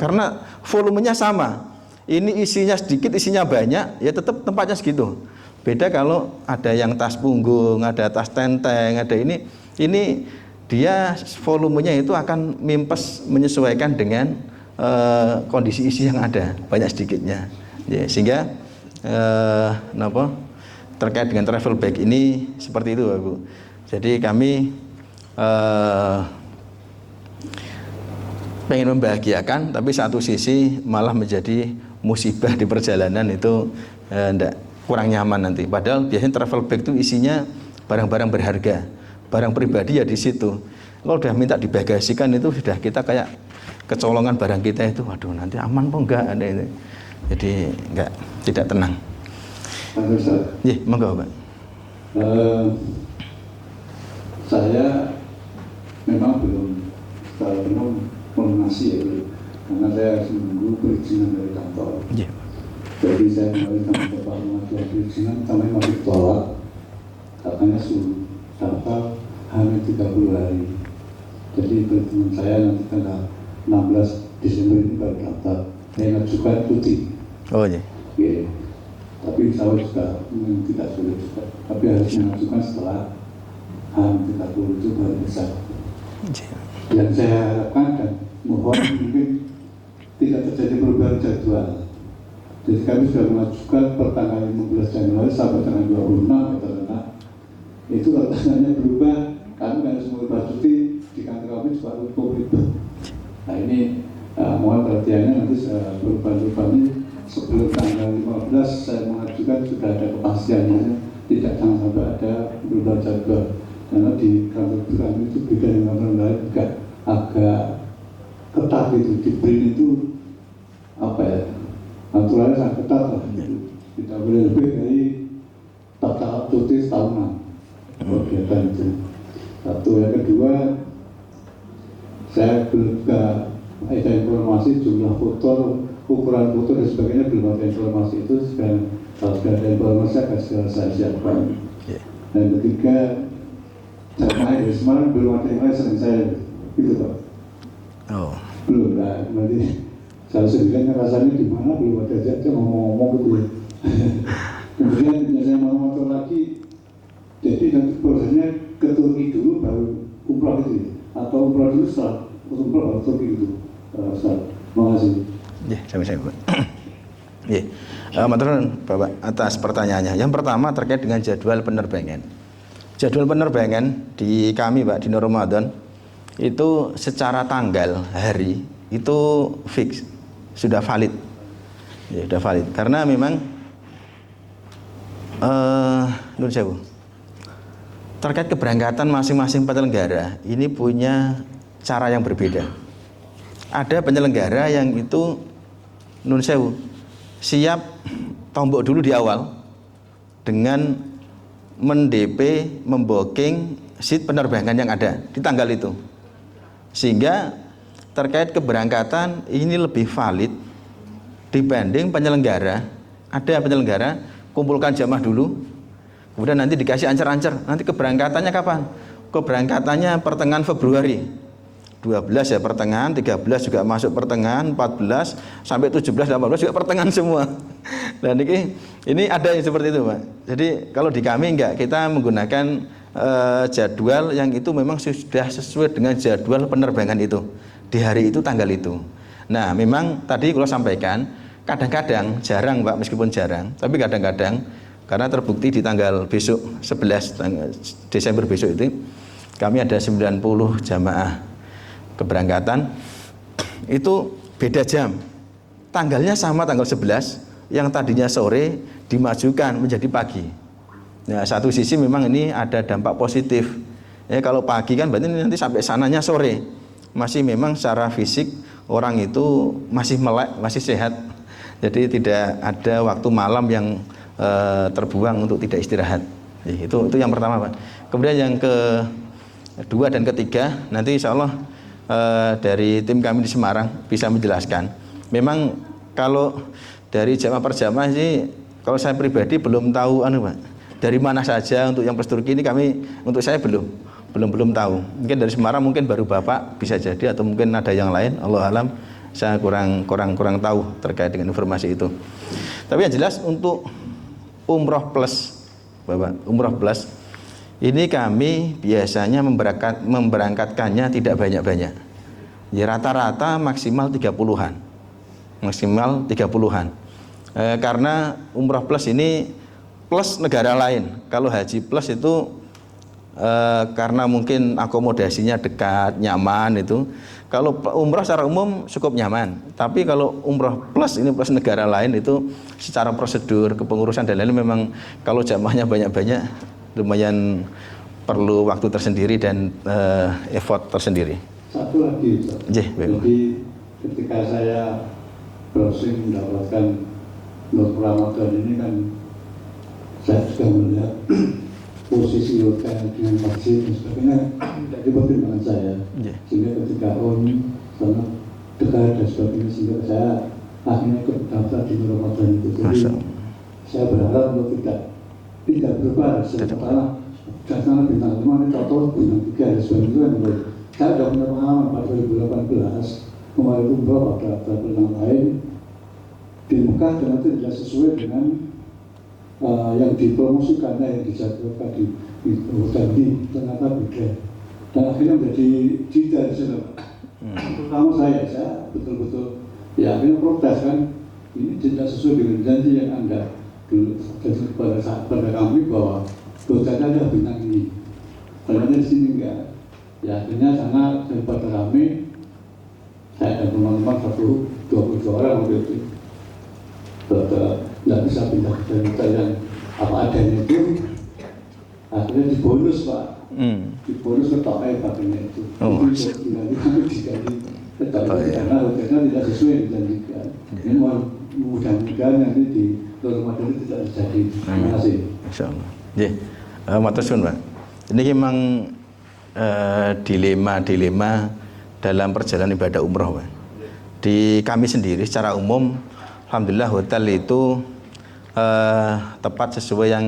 karena volumenya sama. Ini isinya sedikit, isinya banyak, ya tetap tempatnya segitu. Beda kalau ada yang tas punggung, ada tas tenteng, ada ini dia volumenya itu akan mimpes menyesuaikan dengan kondisi isi yang ada, banyak sedikitnya. Ya, sehingga terkait dengan travel bag ini seperti itu, Bu. Jadi kami pengen membahagiakan, tapi satu sisi malah menjadi musibah di perjalanan itu kurang nyaman nanti. Padahal biasanya travel bag itu isinya barang-barang berharga, barang pribadi ya di situ. Kalau udah minta dibagasikan itu sudah kita kayak kecolongan barang kita itu, waduh nanti aman apa enggak ada itu. Jadi tidak tenang. Iya, monggo Pak. Saya memang belum melunasi ya, karena saya harus menunggu perizinan dari kantor. Yeah. Jadi saya mengatakan Bapak mengajukan perizinan, kami masih tolak, katanya suruh daftar hanya 30 hari. Jadi perhitungan saya nanti tanggal 16 Desember ini baru daftar. Saya mengajukan cuti. Oh iya. Yeah. Tapi saya juga tidak sulit juga. Tapi harus mengajukan setelah H30 itu baru bisa. Yang saya harapkan dan mohon mungkin tidak terjadi perubahan jadwal. Jadi kami sudah mengajukan per tanggal 15 Januari sampai tanggal 26 karena itu kalau tanggalnya berubah, kami harus mengubah cuti di kantor kami juga harus berubah. Nah ini mohon perhatiannya nanti perubahan-perubahan ini sebelum tanggal 15 saya mengajukan sudah ada kepastiannya, tidak jangan sampai ada perubahan jadwal. Karena di kantor kami itu beda dengan kantor lain, agak ketat gitu, di BRIN itu apa ya, aturannya sangat ketat lah, tidak boleh lebih dari total cuti setahunan kegiatan itu. Satu, yang kedua, saya belum ada informasi jumlah foto, ukuran foto dan sebagainya, belum ada informasi itu. Kalau sudah ada informasi akan segera saya siapkan. Dan ketiga, jamaah dari Semarang belum ada yang lain selain saya, gitu Pak. Oh. Belum, nah nanti saya sendiri rasanya di mana belum ada aja ngomong-ngomong gitu ya. Kemudian saya mau motor lagi, jadi nanti prosesnya ke Turki dulu baru umroh itu ya? Atau umroh dulu setelah umroh baru Turki itu? Ustaz, terima kasih. Ya, sama-sama Pak. Ya, matur nuwun Bapak atas pertanyaannya. Yang pertama terkait dengan jadwal penerbangan. Jadwal penerbangan di kami Pak di Ramadan itu secara tanggal hari itu fix, sudah valid. Ya, sudah valid. Karena memang Nur Sewu, terkait keberangkatan masing-masing penyelenggara ini punya cara yang berbeda. Ada penyelenggara yang itu Nun Sewu siap tombok dulu di awal dengan mendp, membooking seat penerbangan yang ada di tanggal itu, sehingga terkait keberangkatan ini lebih valid dibanding penyelenggara. Ada penyelenggara kumpulkan jamaah dulu, kemudian nanti dikasih ancer-ancer, nanti keberangkatannya kapan? Keberangkatannya pertengahan Februari 12 ya pertengahan, 13 juga masuk pertengahan, 14 sampai 17, 18 juga pertengahan semua. Dan ini ada yang seperti itu Pak. Jadi kalau di kami enggak, kita menggunakan jadwal yang itu memang sudah sesuai dengan jadwal penerbangan itu di hari itu, tanggal itu. Nah memang tadi kalau sampaikan kadang-kadang jarang Pak, meskipun jarang, tapi kadang-kadang karena terbukti di tanggal besok 11 Desember besok itu kami ada 90 jamaah keberangkatan, itu beda jam, tanggalnya sama tanggal 11, yang tadinya sore dimajukan menjadi pagi. Nah satu sisi memang ini ada dampak positif ya, kalau pagi kan berarti nanti sampai sananya sore, masih memang secara fisik orang itu masih melek, masih sehat, jadi tidak ada waktu malam yang terbuang untuk tidak istirahat. Itu yang pertama Pak. Kemudian yang kedua dan ketiga nanti insya Allah dari tim kami di Semarang bisa menjelaskan. Memang kalau dari jamaah per jamaah sih, kalau saya pribadi belum tahu Pak, dari mana saja untuk yang plus Turki ini untuk saya belum tahu. Mungkin dari Semarang, mungkin baru Bapak bisa jadi, atau mungkin ada yang lain, Allah alam. Saya kurang tahu terkait dengan informasi itu. Tapi yang jelas untuk umroh plus Bapak, umroh plus ini kami biasanya memberangkatkannya tidak banyak-banyak. Ya rata-rata maksimal 30-an. Maksimal 30-an. Karena umroh plus ini plus negara lain. Kalau haji plus itu karena mungkin akomodasinya dekat, nyaman itu. Kalau umroh secara umum cukup nyaman. Tapi kalau umroh plus ini plus negara lain itu secara prosedur, kepengurusan dan lain-lain memang kalau jamaahnya banyak-banyak lumayan perlu waktu tersendiri dan effort tersendiri. Satu lagi, jadi ketika saya browsing mendapatkan Nur Ramadan ini kan saya juga melihat posisi hotel dengan masjid dan sebagainya tidak dipertimbangkan saya, sehingga ketika ini sangat dekat dan sebagainya, sehingga saya akhirnya ikut daftar di Nur Ramadan itu. Jadi saya berharap untuk tidak berubah setelah Jasana bintang 5 ini total bintang 3 dan sebagainya kan. Saya sudah punya pengalaman pada 2018 kemarin umroh pada bintang lain di Mekah, dan itu tidak sesuai dengan yang dipromosikan, yang dijadwalkan di hotel ini, ternyata beda, dan akhirnya menjadi jidar terutama saya betul-betul ya akhirnya protes kan, ini tidak sesuai dengan janji yang Anda dulu pada kami bahwa hotelnya ada bintang ini, ternyata di sini enggak. Ya akhirnya sangat daripada rame, saya dan teman-teman 22 orang waktu itu tidak bisa pindah dari hotel yang apa adanya itu, akhirnya dibonus Pak, dibonus ke tokai pakainya itu. Jadi kami diganti karena hotelnya tidak sesuai yang dijanjikan. Ini mudah-mudahan nanti di Ramadan itu tidak terjadi. Terima kasih. Insyaallah. Matur suwun Pak. Ini memang dilema dalam perjalanan ibadah umroh Pak. Di kami sendiri secara umum alhamdulillah hotel itu tepat sesuai yang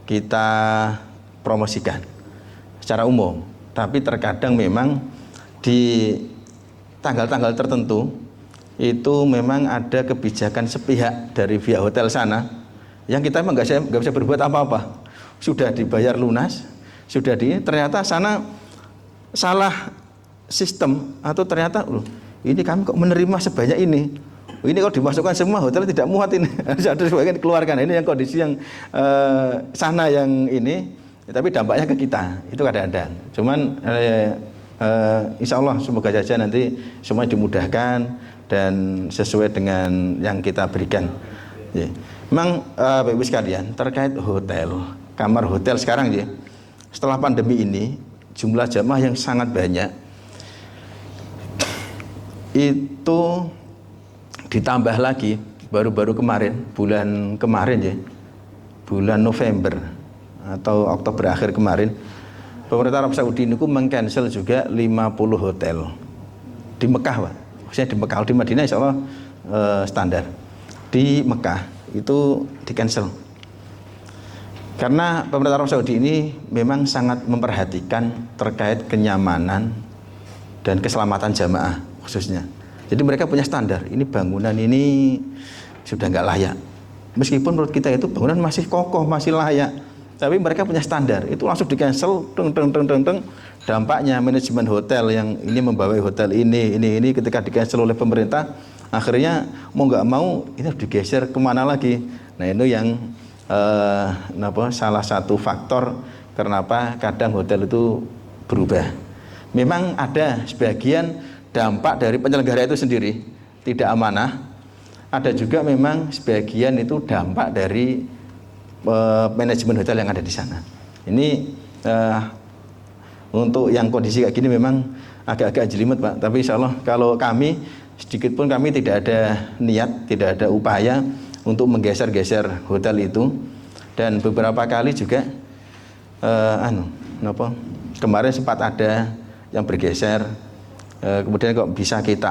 kita promosikan secara umum. Tapi terkadang memang di tanggal-tanggal tertentu itu memang ada kebijakan sepihak dari pihak hotel sana yang kita memang nggak bisa berbuat apa-apa. Sudah dibayar lunas, sudah ternyata sana salah sistem, atau ternyata loh, ini kami kok menerima sebanyak ini. Ini kalau dimasukkan semua hotel tidak muat ini. Harus ada sebagian dikeluarkan. Ini yang kondisi yang sana yang ini, tapi dampaknya ke kita itu kadang-kadang. Cuman insya Allah semoga saja nanti semua dimudahkan dan sesuai dengan yang kita berikan. Ya. Memang Bapak Ibu sekalian, terkait hotel, kamar hotel sekarang ya, setelah pandemi ini jumlah jamaah yang sangat banyak itu ditambah lagi baru-baru kemarin, bulan kemarin ya, bulan November atau Oktober akhir kemarin, pemerintah Arab Saudi ini meng-cancel juga 50 hotel di Mekah, Pak. Khususnya di Mekah. Di Madinah insya Allah standar. Di Mekah itu di-cancel. Karena pemerintah Arab Saudi ini memang sangat memperhatikan terkait kenyamanan dan keselamatan jamaah khususnya. Jadi mereka punya standar, ini bangunan ini sudah nggak layak. Meskipun menurut kita itu bangunan masih kokoh, masih layak, tapi mereka punya standar, itu langsung di-cancel, dampaknya manajemen hotel yang ini membawa hotel ini ketika di-cancel oleh pemerintah, akhirnya mau nggak mau ini harus digeser kemana lagi. Nah itu yang salah satu faktor kenapa kadang hotel itu berubah. Memang ada sebagian dampak dari penyelenggara itu sendiri tidak amanah, ada juga memang sebagian itu dampak dari manajemen hotel yang ada di sana. Ini untuk yang kondisi kayak gini memang agak-agak jelimet, Pak. Tapi insya Allah kalau kami sedikit pun kami tidak ada niat, tidak ada upaya untuk menggeser-geser hotel itu. Dan beberapa kali juga kemarin sempat ada yang bergeser. Kemudian kok bisa kita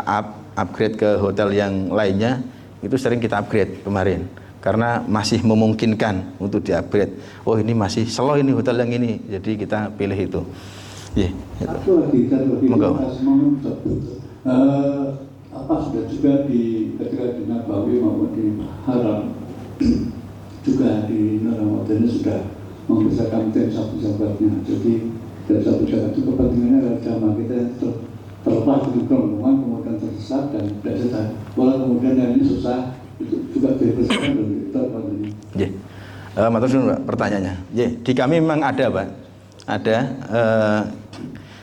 upgrade ke hotel yang lainnya, itu sering kita upgrade kemarin karena masih memungkinkan untuk di-upgrade. Oh ini masih slow ini hotel yang ini, jadi kita pilih itu. Yeah, Satu lagi apa sudah juga ketika di Nabawi maupun di Haram juga di Nabawi hotelnya sudah membesarkan tim sahabat-sahabatnya. Jadi dari satu jalan itu kepentingannya adalah jamaah kita terlepas dari kerombongan kemudian tersesat dan tidak sedar. Walau kemudian yang ini susah itu juga jadi persoalan dari kita pandemi. Matur nuwun, Pak, pertanyaannya. Di kami memang ada, Pak. Ada.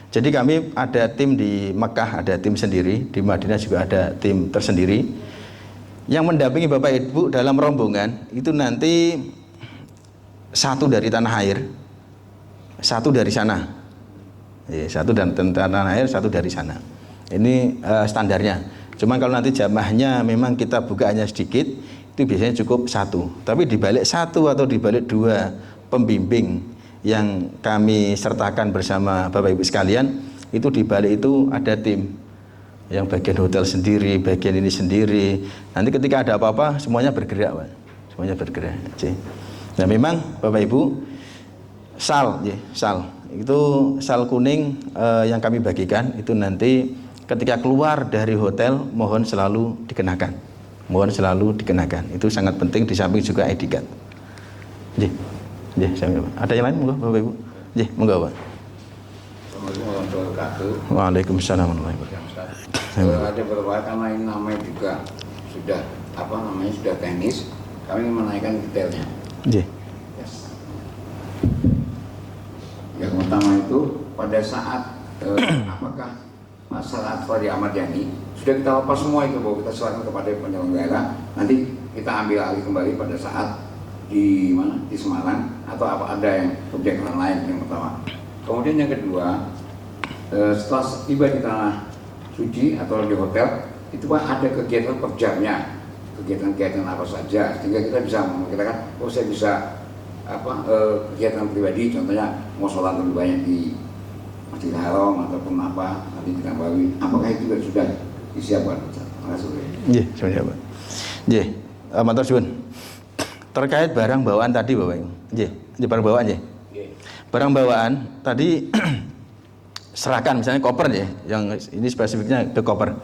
Jadi kami ada tim di Mekah, ada tim sendiri, di Madinah juga ada tim tersendiri. Yang mendampingi Bapak Ibu dalam rombongan itu nanti satu dari tanah air, satu dari sana. Satu dan tanah air, satu dari sana. Ini standarnya. Cuma kalau nanti jamaahnya memang kita buka hanya sedikit, itu biasanya cukup satu. Tapi dibalik satu atau dibalik dua pembimbing yang kami sertakan bersama Bapak Ibu sekalian, itu dibalik itu ada tim yang bagian hotel sendiri, bagian ini sendiri. Nanti ketika ada apa-apa semuanya bergerak, Pak. Semuanya bergerak. Nah memang Bapak Ibu sal itu sal kuning yang kami bagikan itu nanti ketika keluar dari hotel mohon selalu dikenakan, itu sangat penting, di samping juga ID card. Ada yang lain monggo Bapak Ibu? Monggo Pak. Assalamualaikum warahmatullahi wabarakatuh. Waalaikumsalam warahmatullahi wabarakatuh. Ada beberapa karena ini namanya juga sudah sudah teknis, kami menaikkan detailnya. Yang utama itu pada saat apakah masalah Fadi Ahmad Yani sudah kita lepas semua itu, bahwa kita serahkan kepada penyelenggara, nanti kita ambil alih kembali pada saat di mana, di Semarang, atau apa ada yang objek lain, yang pertama. Kemudian yang kedua, setelah tiba di tanah suci atau di hotel itu Pak, ada kegiatan per jamnya, kegiatan apa saja, sehingga kita bisa mengatakan, oh saya bisa kegiatan pribadi, contohnya mau sholat lebih banyak di Masjidil Haram ataupun apa nanti di Nabawi, apakah itu juga sudah disiapkan? Terima kasih. Semuanya Pak. Matur suwun. Terkait barang bawaan tadi Bapak Ibu. Barang bawaan Barang bawaan tadi serahkan misalnya koper yang ini spesifiknya ke koper.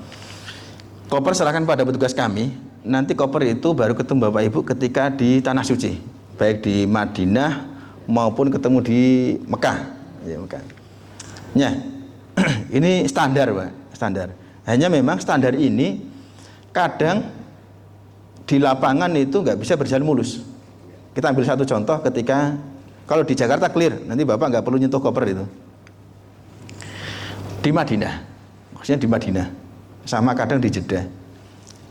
Koper serahkan pada petugas kami. Nanti koper itu baru ketemu Bapak Ibu ketika di tanah suci, baik di Madinah maupun ketemu di Mekah. Ya, bukan. Ya, ini standar Pak, standar. Hanya memang standar ini kadang di lapangan itu nggak bisa berjalan mulus. Kita ambil satu contoh ketika kalau di Jakarta clear, nanti Bapak nggak perlu nyentuh koper itu. Di Madinah, maksudnya di Madinah, sama kadang di Jeddah.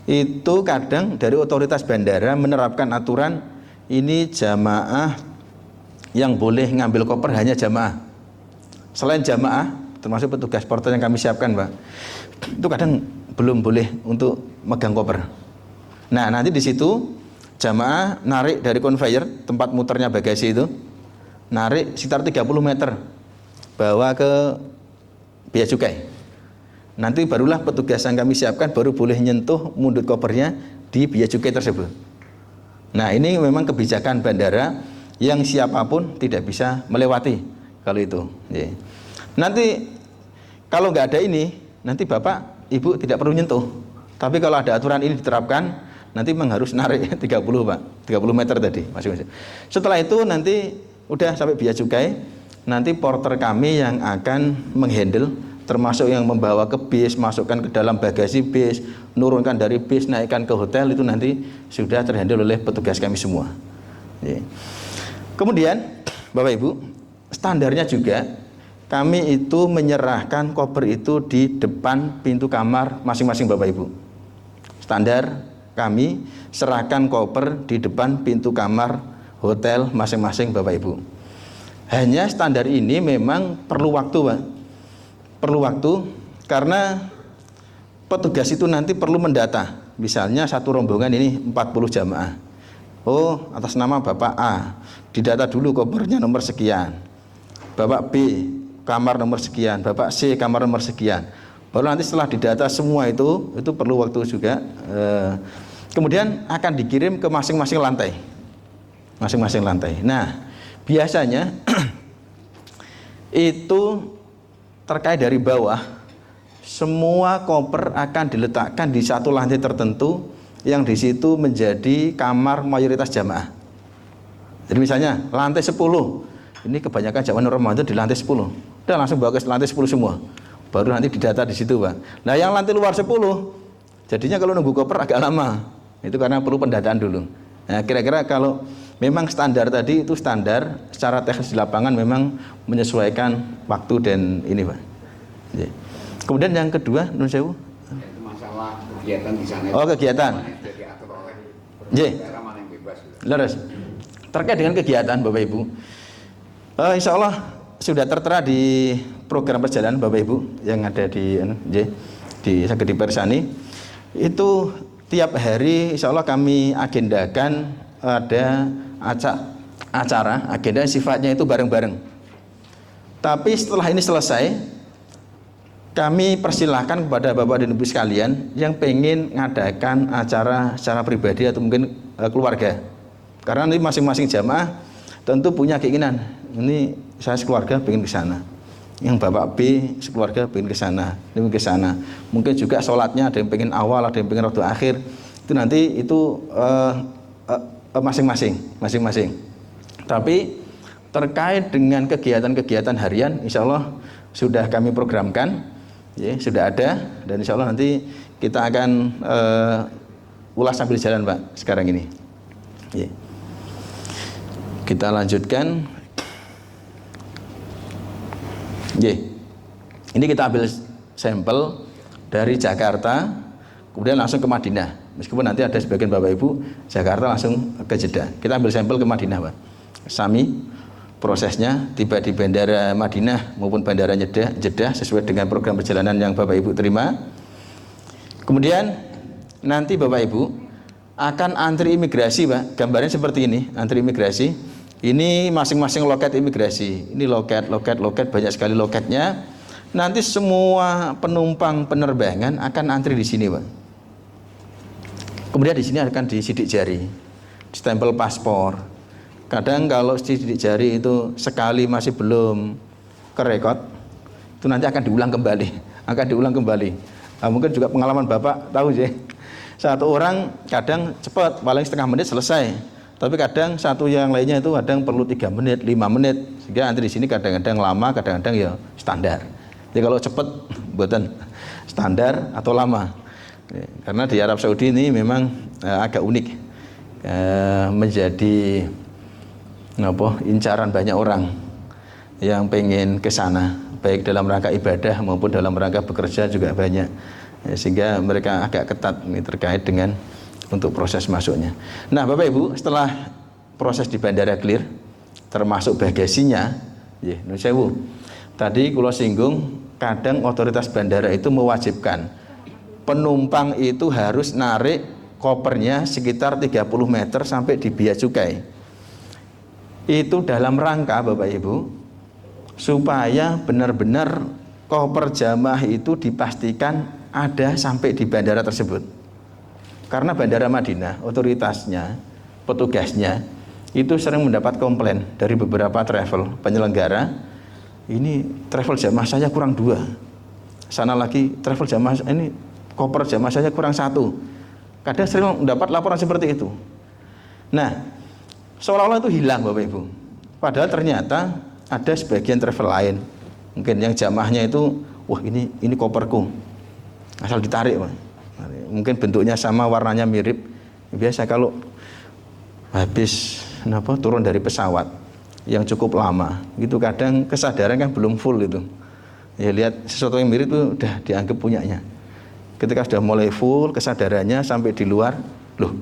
Itu kadang dari otoritas bandara menerapkan aturan ini jamaah yang boleh ngambil koper hanya jamaah. Selain jamaah, termasuk petugas porter yang kami siapkan, Pak, itu kadang belum boleh untuk megang koper. Nah, nanti di situ jamaah narik dari conveyor tempat muternya bagasi itu, narik sekitar 30 meter, bawa ke bea cukai. Nanti barulah petugas yang kami siapkan baru boleh nyentuh mundut kopernya di bea cukai tersebut. Nah, ini memang kebijakan bandara yang siapapun tidak bisa melewati kalau itu. Ya. Nanti kalau nggak ada ini, nanti Bapak, Ibu tidak perlu nyentuh. Tapi kalau ada aturan ini diterapkan, nanti memang harus narik 30 Pak, 30 meter tadi masing-masing. Setelah itu nanti udah sampai bea cukai, nanti porter kami yang akan menghandle, termasuk yang membawa ke bis, masukkan ke dalam bagasi bis, nurunkan dari bis, naikkan ke hotel, itu nanti sudah terhandle oleh petugas kami semua. Ya. Kemudian Bapak Ibu, standarnya juga kami itu menyerahkan koper itu di depan pintu kamar masing-masing Bapak Ibu. Standar kami serahkan koper di depan pintu kamar hotel masing-masing Bapak Ibu. Hanya standar ini memang perlu waktu Pak. Perlu waktu karena petugas itu nanti perlu mendata. Misalnya satu rombongan ini 40 jamaah. Oh, atas nama Bapak A, didata dulu kopernya nomor sekian. Bapak B, kamar nomor sekian. Bapak C, kamar nomor sekian. Baru nanti setelah didata semua itu perlu waktu juga. Kemudian akan dikirim ke masing-masing lantai. Masing-masing lantai. Nah, biasanya itu terkait dari bawah, semua koper akan diletakkan di satu lantai tertentu yang di situ menjadi kamar mayoritas jamaah. Jadi misalnya lantai 10, ini kebanyakan jamaah Ramadan di lantai 10, udah langsung bawa ke lantai 10 semua, baru nanti didata di situ Pak. Nah yang lantai luar 10, jadinya kalau nunggu koper agak lama, itu karena perlu pendataan dulu. Nah kira-kira kalau memang standar tadi itu standar secara teknis di lapangan memang menyesuaikan waktu dan ini Pak. Ya. Kemudian yang kedua, Nun Sewu, itu masalah kegiatan di sana. Oh kegiatan. Mana yang bebas. Leres. Terkait dengan kegiatan Bapak Ibu, insya Allah sudah tertera di program perjalanan Bapak Ibu yang ada di Sagedi Persani. Itu tiap hari insya Allah kami agendakan ada acara agenda sifatnya itu bareng-bareng. Tapi setelah ini selesai, kami persilahkan kepada Bapak dan Ibu sekalian yang pengen ngadakan acara secara pribadi atau mungkin keluarga. Karena nanti masing-masing jamaah tentu punya keinginan. Ini saya sekeluarga pengen ke sana. Yang Bapak B sekeluarga pengen ke sana, ini ke sana. Mungkin juga sholatnya ada yang pengen awal, ada yang pengen waktu akhir. Itu nanti itu masing-masing. Tapi terkait dengan kegiatan-kegiatan harian, insya Allah sudah kami programkan, ya, sudah ada, dan insya Allah nanti kita akan ulas sambil jalan Pak sekarang ini. Ya. Kita lanjutkan. Ya. Ini kita ambil sampel dari Jakarta, kemudian langsung ke Madinah. Meskipun nanti ada sebagian Bapak Ibu Jakarta langsung ke Jeddah. Kita ambil sampel ke Madinah Pak. Sami prosesnya tiba di bandara Madinah maupun bandara Jeddah sesuai dengan program perjalanan yang Bapak Ibu terima. Kemudian nanti Bapak Ibu akan antri imigrasi Pak. Gambarnya seperti ini, antri imigrasi. Ini masing-masing loket imigrasi. Ini loket banyak sekali loketnya. Nanti semua penumpang penerbangan akan antri di sini Pak. Kemudian di sini akan disidik jari, stempel paspor. Kadang kalau sidik jari itu sekali masih belum kerekod, itu nanti akan diulang kembali. Nah, mungkin juga pengalaman Bapak tahu sih. Satu orang kadang cepat, paling setengah menit selesai. Tapi kadang satu yang lainnya itu kadang perlu 3 menit, 5 menit, Sehingga antri di sini kadang-kadang lama, kadang-kadang ya standar. Jadi kalau cepet buatan standar atau lama. Karena di Arab Saudi ini memang agak unik, menjadi incaran banyak orang yang pengen ke sana, baik dalam rangka ibadah maupun dalam rangka bekerja juga banyak. Sehingga mereka agak ketat ini terkait dengan untuk proses masuknya. Nah, Bapak Ibu, setelah proses di bandara clear, termasuk bagasinya, nun sewu. Tadi kula singgung, kadang otoritas bandara itu mewajibkan penumpang itu harus narik kopernya sekitar 30 meter sampai di bea cukai. Itu dalam rangka, Bapak Ibu, supaya benar-benar koper jamaah itu dipastikan ada sampai di bandara tersebut. Karena Bandara Madinah, otoritasnya, petugasnya itu sering mendapat komplain dari beberapa travel penyelenggara, ini travel jamaah saya kurang 2, sana lagi travel jamaah ini koper jamaah saya kurang 1. Kadang sering mendapat laporan seperti itu. Nah, seolah-olah itu hilang, Bapak Ibu, padahal ternyata ada sebagian travel lain mungkin yang jamaahnya itu, wah ini koperku, asal ditarik, mungkin bentuknya sama, warnanya mirip. Biasa kalau habis turun dari pesawat yang cukup lama gitu, kadang kesadaran kan belum full itu, ya lihat sesuatu yang mirip itu udah dianggap punyanya. Ketika sudah mulai full kesadarannya sampai di luar, loh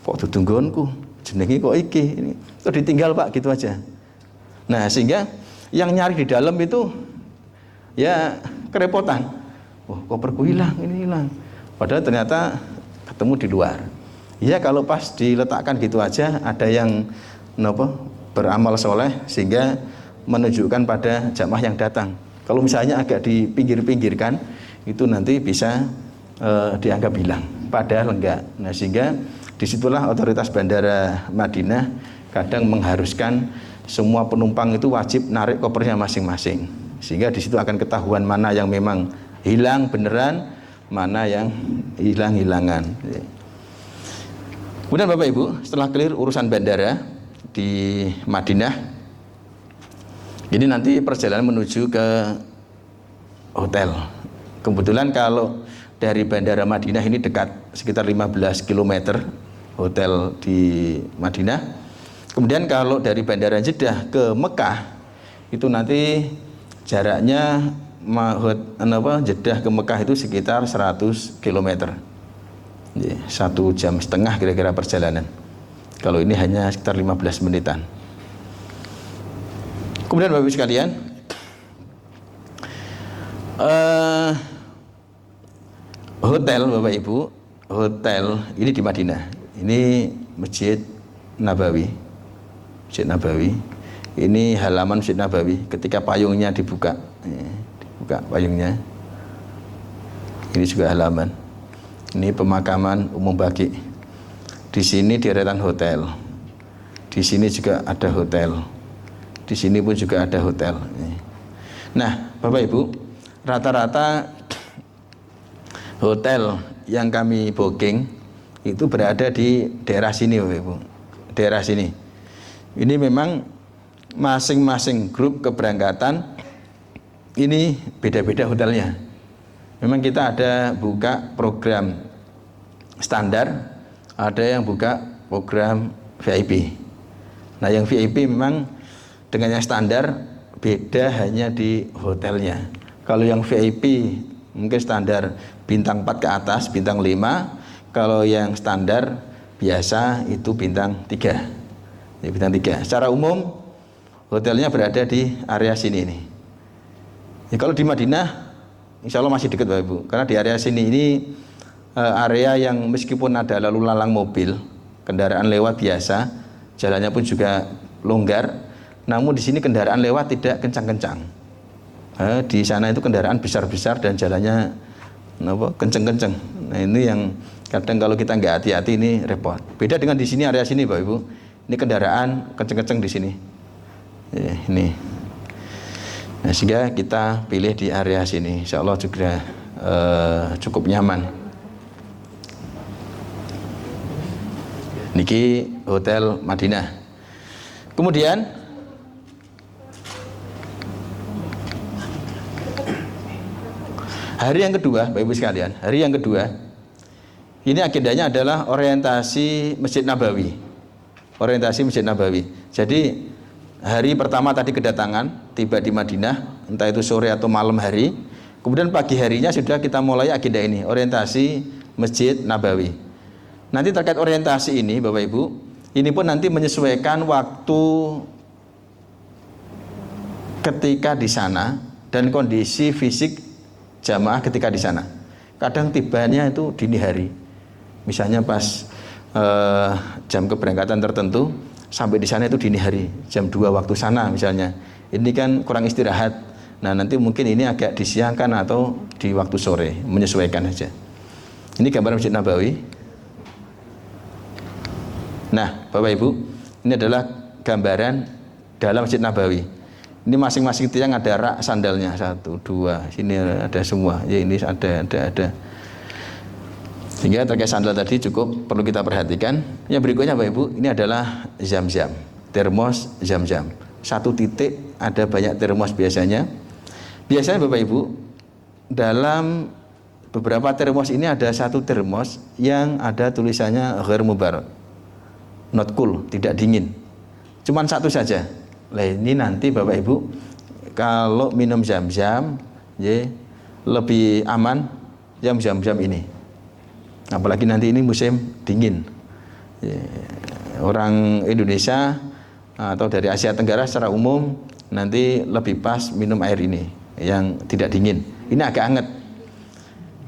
kok dudunggonku, jenengi kok iki, ini terus ditinggal Pak, gitu aja. Nah, sehingga yang nyari di dalam itu ya kerepotan. Wah, koperku hilang, ini hilang. Padahal ternyata ketemu di luar. Ya kalau pas diletakkan gitu aja, ada yang beramal soleh sehingga menunjukkan pada jamaah yang datang. Kalau misalnya agak dipinggir-pinggirkan, itu nanti bisa dianggap hilang. Padahal enggak. Nah, sehingga disitulah otoritas Bandara Madinah kadang mengharuskan semua penumpang itu wajib narik kopernya masing-masing. Sehingga di situ akan ketahuan mana yang memang hilang beneran, mana yang hilang-hilangan. Kemudian Bapak Ibu, setelah clear urusan bandara di Madinah, ini nanti perjalanan menuju ke hotel. Kebetulan kalau dari Bandara Madinah ini dekat, sekitar 15 km hotel di Madinah. Kemudian kalau dari Bandara Jeddah ke Mekah, itu nanti jaraknya Jeddah ke Mekah itu sekitar 100 km. 1 jam setengah kira-kira perjalanan. Kalau ini hanya sekitar 15 menitan. Kemudian Bapak Ibu sekalian, hotel Bapak Ibu, hotel ini di Madinah. Ini Masjid Nabawi. Masjid Nabawi. Ini halaman Masjid Nabawi ketika payungnya dibuka. Dibuka payungnya. Ini juga halaman. Ini pemakaman umum Baqi. Di sini deretan hotel. Di sini juga ada hotel. Di sini pun juga ada hotel. Nah, Bapak Ibu, rata-rata hotel yang kami booking itu berada di daerah sini, Bapak Ibu. Daerah sini. Ini memang masing-masing grup keberangkatan ini beda-beda hotelnya. Memang kita ada buka program standar, ada yang buka program VIP. Nah, yang VIP memang dengan yang standar beda hanya di hotelnya. Kalau yang VIP mungkin standar bintang 4 ke atas, bintang 5. Kalau yang standar biasa itu bintang 3. Ya, bintang 3. Secara umum hotelnya berada di area sini nih. Ya, kalau di Madinah insya Allah masih dekat Bapak Ibu, karena di area sini ini area yang meskipun ada lalu lalang mobil, kendaraan lewat biasa, jalannya pun juga longgar, namun di sini kendaraan lewat tidak kencang-kencang. Di sana itu kendaraan besar-besar dan jalannya kenceng-kenceng. Nah, ini yang kadang kalau kita nggak hati-hati ini repot. Beda dengan di sini, area sini Bapak Ibu, ini kendaraan kenceng-kenceng di sini. Ini. Nah, sehingga kita pilih di area sini, insya Allah juga cukup nyaman. Niki hotel Madinah. Kemudian Hari yang kedua, Bapak Ibu sekalian, hari yang kedua ini agendanya adalah orientasi Masjid Nabawi. Orientasi Masjid Nabawi. Jadi hari pertama tadi kedatangan, tiba di Madinah, entah itu sore atau malam hari. Kemudian pagi harinya sudah kita mulai agenda ini, orientasi Masjid Nabawi. Nanti terkait orientasi ini, Bapak Ibu, ini pun nanti menyesuaikan waktu ketika di sana dan kondisi fisik jamaah ketika di sana. Kadang tibanya itu dini hari. Misalnya pas jam keberangkatan tertentu sampai di sana itu dini hari, jam 2 waktu sana misalnya. Ini kan kurang istirahat. Nah, nanti mungkin ini agak disiangkan atau di waktu sore, menyesuaikan saja. Ini gambar Masjid Nabawi. Nah, Bapak Ibu, ini adalah gambaran dalam Masjid Nabawi. Ini masing-masing tiang ada rak sandalnya, 1, 2, sini ada semua. Ya, ini ada. Sehingga terkait sandal tadi cukup perlu kita perhatikan. Yang berikutnya Bapak Ibu, ini adalah zam-zam, termos zam-zam. 1 titik ada banyak termos biasanya. Biasanya Bapak Ibu, dalam beberapa termos ini ada 1 termos yang ada tulisannya ghair mubarad, not cool, tidak dingin. Cuman 1 saja. Nah, ini nanti Bapak Ibu kalau minum zam-zam ya, lebih aman yang zam-zam ini. Apalagi nanti ini musim dingin ya, orang Indonesia atau dari Asia Tenggara secara umum nanti lebih pas minum air ini yang tidak dingin. Ini agak hangat.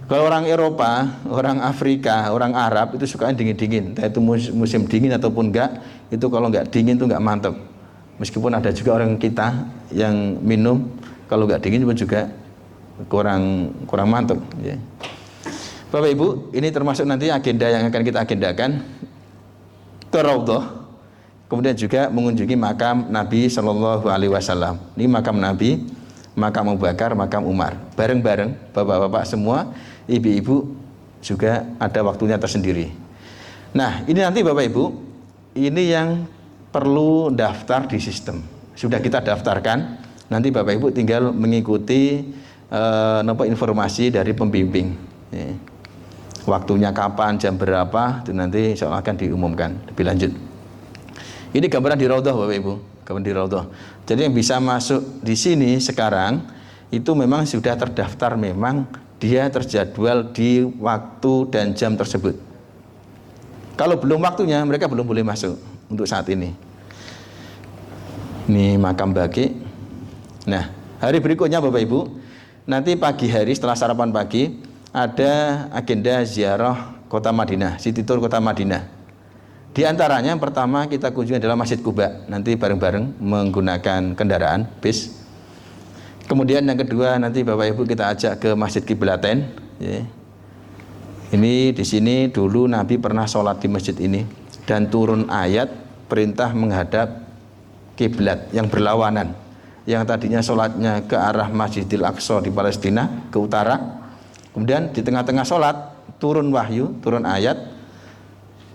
Kalau orang Eropa, orang Afrika, orang Arab itu suka dingin-dingin. Entah itu musim dingin ataupun enggak, itu kalau enggak dingin itu enggak mantap. Meskipun ada juga orang kita yang minum kalau enggak dingin pun juga kurang mantap ya. Bapak Ibu, ini termasuk nanti agenda yang akan kita agendakan ke Raudhah. Kemudian juga mengunjungi makam Nabi Shallallahu Alaihi Wasallam. Ini makam Nabi, makam Abu Bakar, makam Umar. Bareng-bareng, bapak-bapak semua, ibu-ibu juga ada waktunya tersendiri. Nah, ini nanti Bapak Ibu, ini yang perlu daftar di sistem. Sudah kita daftarkan. Nanti Bapak Ibu tinggal mengikuti informasi dari pembimbing. Ya. Waktunya kapan, jam berapa, itu nanti insya Allah akan diumumkan lebih lanjut. Ini gambaran di Raudhah Bapak Ibu, gambaran di Raudhah. Jadi yang bisa masuk di sini sekarang itu memang sudah terdaftar, memang dia terjadwal di waktu dan jam tersebut. Kalau belum waktunya, mereka belum boleh masuk untuk saat ini. Ini makam Baqi. Nah, hari berikutnya Bapak Ibu, nanti pagi hari setelah sarapan pagi ada agenda ziarah kota Madinah, city tour kota Madinah. Di antaranya yang pertama kita kunjungi adalah Masjid Quba, nanti bareng-bareng menggunakan kendaraan bis. Kemudian yang kedua nanti Bapak Ibu kita ajak ke Masjid Qiblatain. Ya. Ini di sini dulu Nabi pernah sholat di masjid ini dan turun ayat perintah menghadap kiblat yang berlawanan. Yang tadinya sholatnya ke arah Masjidil Aqsa di Palestina ke utara. Kemudian di tengah-tengah sholat turun wahyu, turun ayat,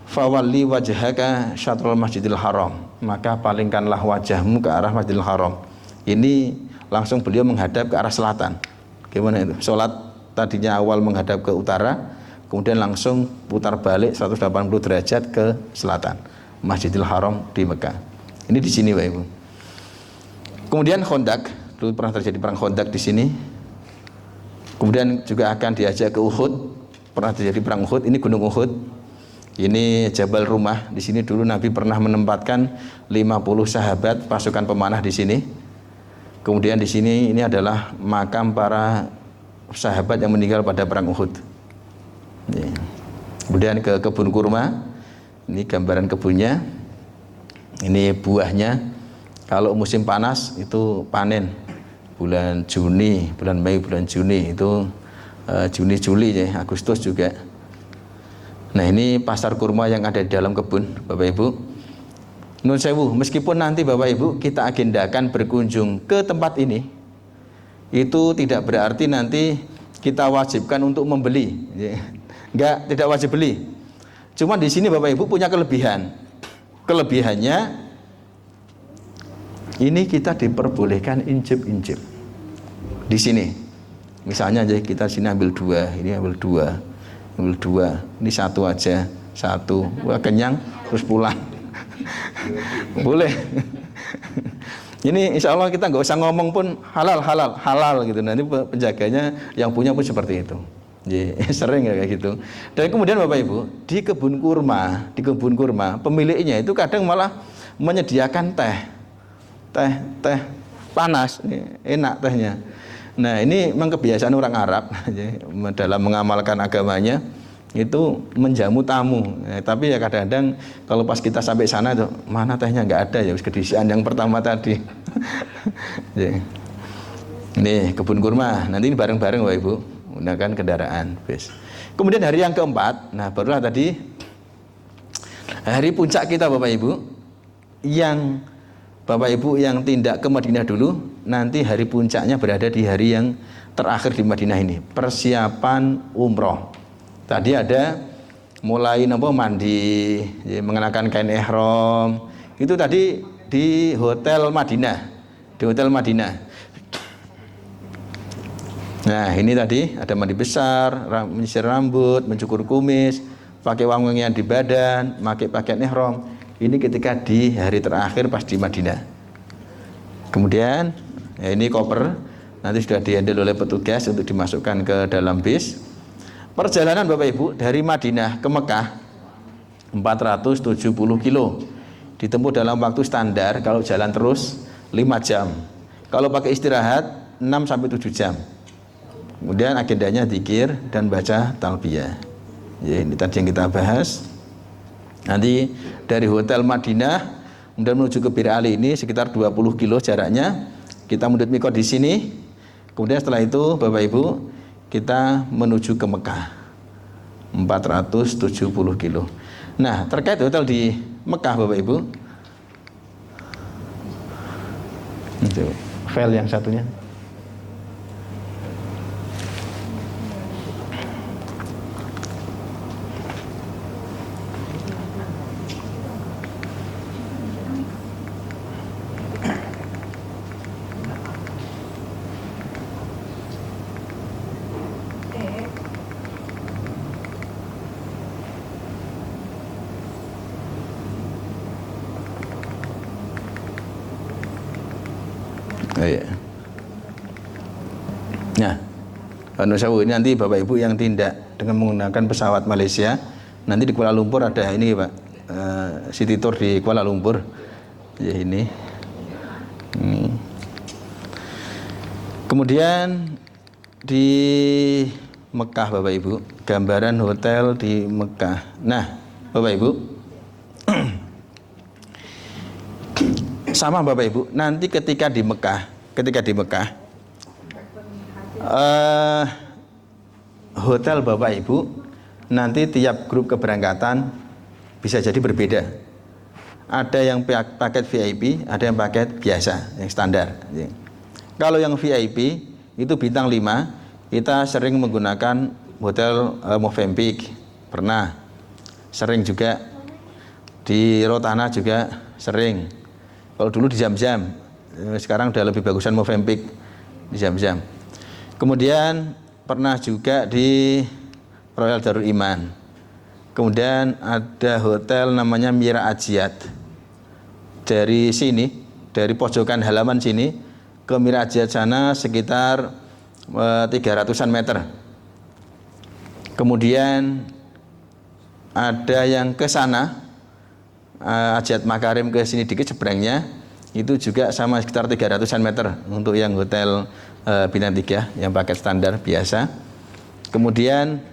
fawalli wajhaka syatrul Masjidil Haram, maka palingkanlah wajahmu ke arah Masjidil Haram. Ini langsung beliau menghadap ke arah selatan. Gimana itu? Sholat tadinya awal menghadap ke utara, kemudian langsung putar balik 180 derajat ke selatan, Masjidil Haram di Mekah. Ini di sini Bapak Ibu. Kemudian Khandaq, dulu pernah terjadi perang Khandaq di sini. Kemudian juga akan diajak ke Uhud, pernah terjadi perang Uhud. Ini Gunung Uhud. Ini Jabal Rumah. Di sini dulu Nabi pernah menempatkan 50 sahabat pasukan pemanah di sini. Kemudian di sini ini adalah makam para sahabat yang meninggal pada perang Uhud. Kemudian ke kebun kurma. Ini gambaran kebunnya. Ini buahnya. Kalau musim panas itu panen. Bulan Juni, bulan Mei, bulan Juni itu Juni, Juli ya, Agustus juga. Nah, ini pasar kurma yang ada di dalam kebun, Bapak Ibu. Nun sewu, meskipun nanti Bapak Ibu kita agendakan berkunjung ke tempat ini, itu tidak berarti nanti kita wajibkan untuk membeli. Enggak, tidak wajib beli. Cuma di sini Bapak Ibu punya kelebihan. Kelebihannya ini kita diperbolehkan incip-incip di sini. Misalnya aja kita sini ambil 2, ini ambil 2, ini 1 aja, 1, wah kenyang terus pulang. Boleh. Ini insya Allah kita nggak usah ngomong pun halal gitu. Nanti penjaganya yang punya pun seperti itu. Sering ya kayak gitu. Dan kemudian Bapak Ibu di kebun kurma pemiliknya itu kadang malah menyediakan teh panas, enak tehnya. Nah ini memang kebiasaan orang Arab dalam mengamalkan agamanya itu menjamu tamu. Tapi ya kadang-kadang kalau pas kita sampai sana tuh mana tehnya nggak ada ya, kedisian yang pertama tadi. Nih kebun kurma, nanti ini bareng-bareng Bapak Ibu menggunakan kendaraan bis. Kemudian hari yang keempat, nah barulah tadi hari puncak kita Bapak Ibu, yang Bapak Ibu yang tindak ke Madinah dulu, nanti hari puncaknya berada di hari yang terakhir di Madinah ini, persiapan umroh. Tadi ada mulai mandi, mengenakan kain ihram. Itu tadi di hotel Madinah, Nah, ini tadi ada mandi besar, menyisir rambut, mencukur kumis, pakai wangian di badan, pakai pakaian ihram. Ini ketika di hari terakhir pas di Madinah. Kemudian ya ini koper nanti sudah dihandle oleh petugas untuk dimasukkan ke dalam bis. Perjalanan Bapak Ibu dari Madinah ke Mekah 470 kilo. Ditempuh dalam waktu standar kalau jalan terus 5 jam. Kalau pakai istirahat 6 sampai 7 jam. Kemudian agendanya zikir dan baca talbiyah. Ya, ini tadi yang kita bahas. Nanti dari hotel Madinah kemudian menuju ke Bir Ali ini sekitar 20 kilo jaraknya. Kita mundut mikot di sini. Kemudian setelah itu Bapak Ibu kita menuju ke Mekah 470 kilo. Nah terkait hotel di Mekah Bapak Ibu, itu file yang satunya. Nah, ini nanti Bapak Ibu yang tindak dengan menggunakan pesawat Malaysia, nanti di Kuala Lumpur ada ini Pak, City Tour di Kuala Lumpur. Ya ini. Kemudian di Mekah Bapak Ibu, gambaran hotel di Mekah. Nah, Bapak Ibu, sama Bapak Ibu, nanti ketika di Mekah, hotel Bapak Ibu nanti tiap grup keberangkatan bisa jadi berbeda. Ada yang paket VIP, ada yang paket biasa, yang standar. Kalau yang VIP itu bintang 5, kita sering menggunakan hotel Movenpick, pernah. Sering juga di Rotana juga sering. Kalau dulu di Jam-Jam, sekarang udah lebih bagusan Movenpick di Jam-Jam. Kemudian pernah juga di Royal Darul Iman. Kemudian ada hotel namanya Mira Ajiat. Dari sini, dari pojokan halaman sini ke Mira Ajiat sana sekitar 300-an meter. Kemudian ada yang ke sana Ajiat Makarim ke sini dikit seberangnya, itu juga sama sekitar 300-an meter untuk yang hotel Bintang 3 yang paket standar biasa. Kemudian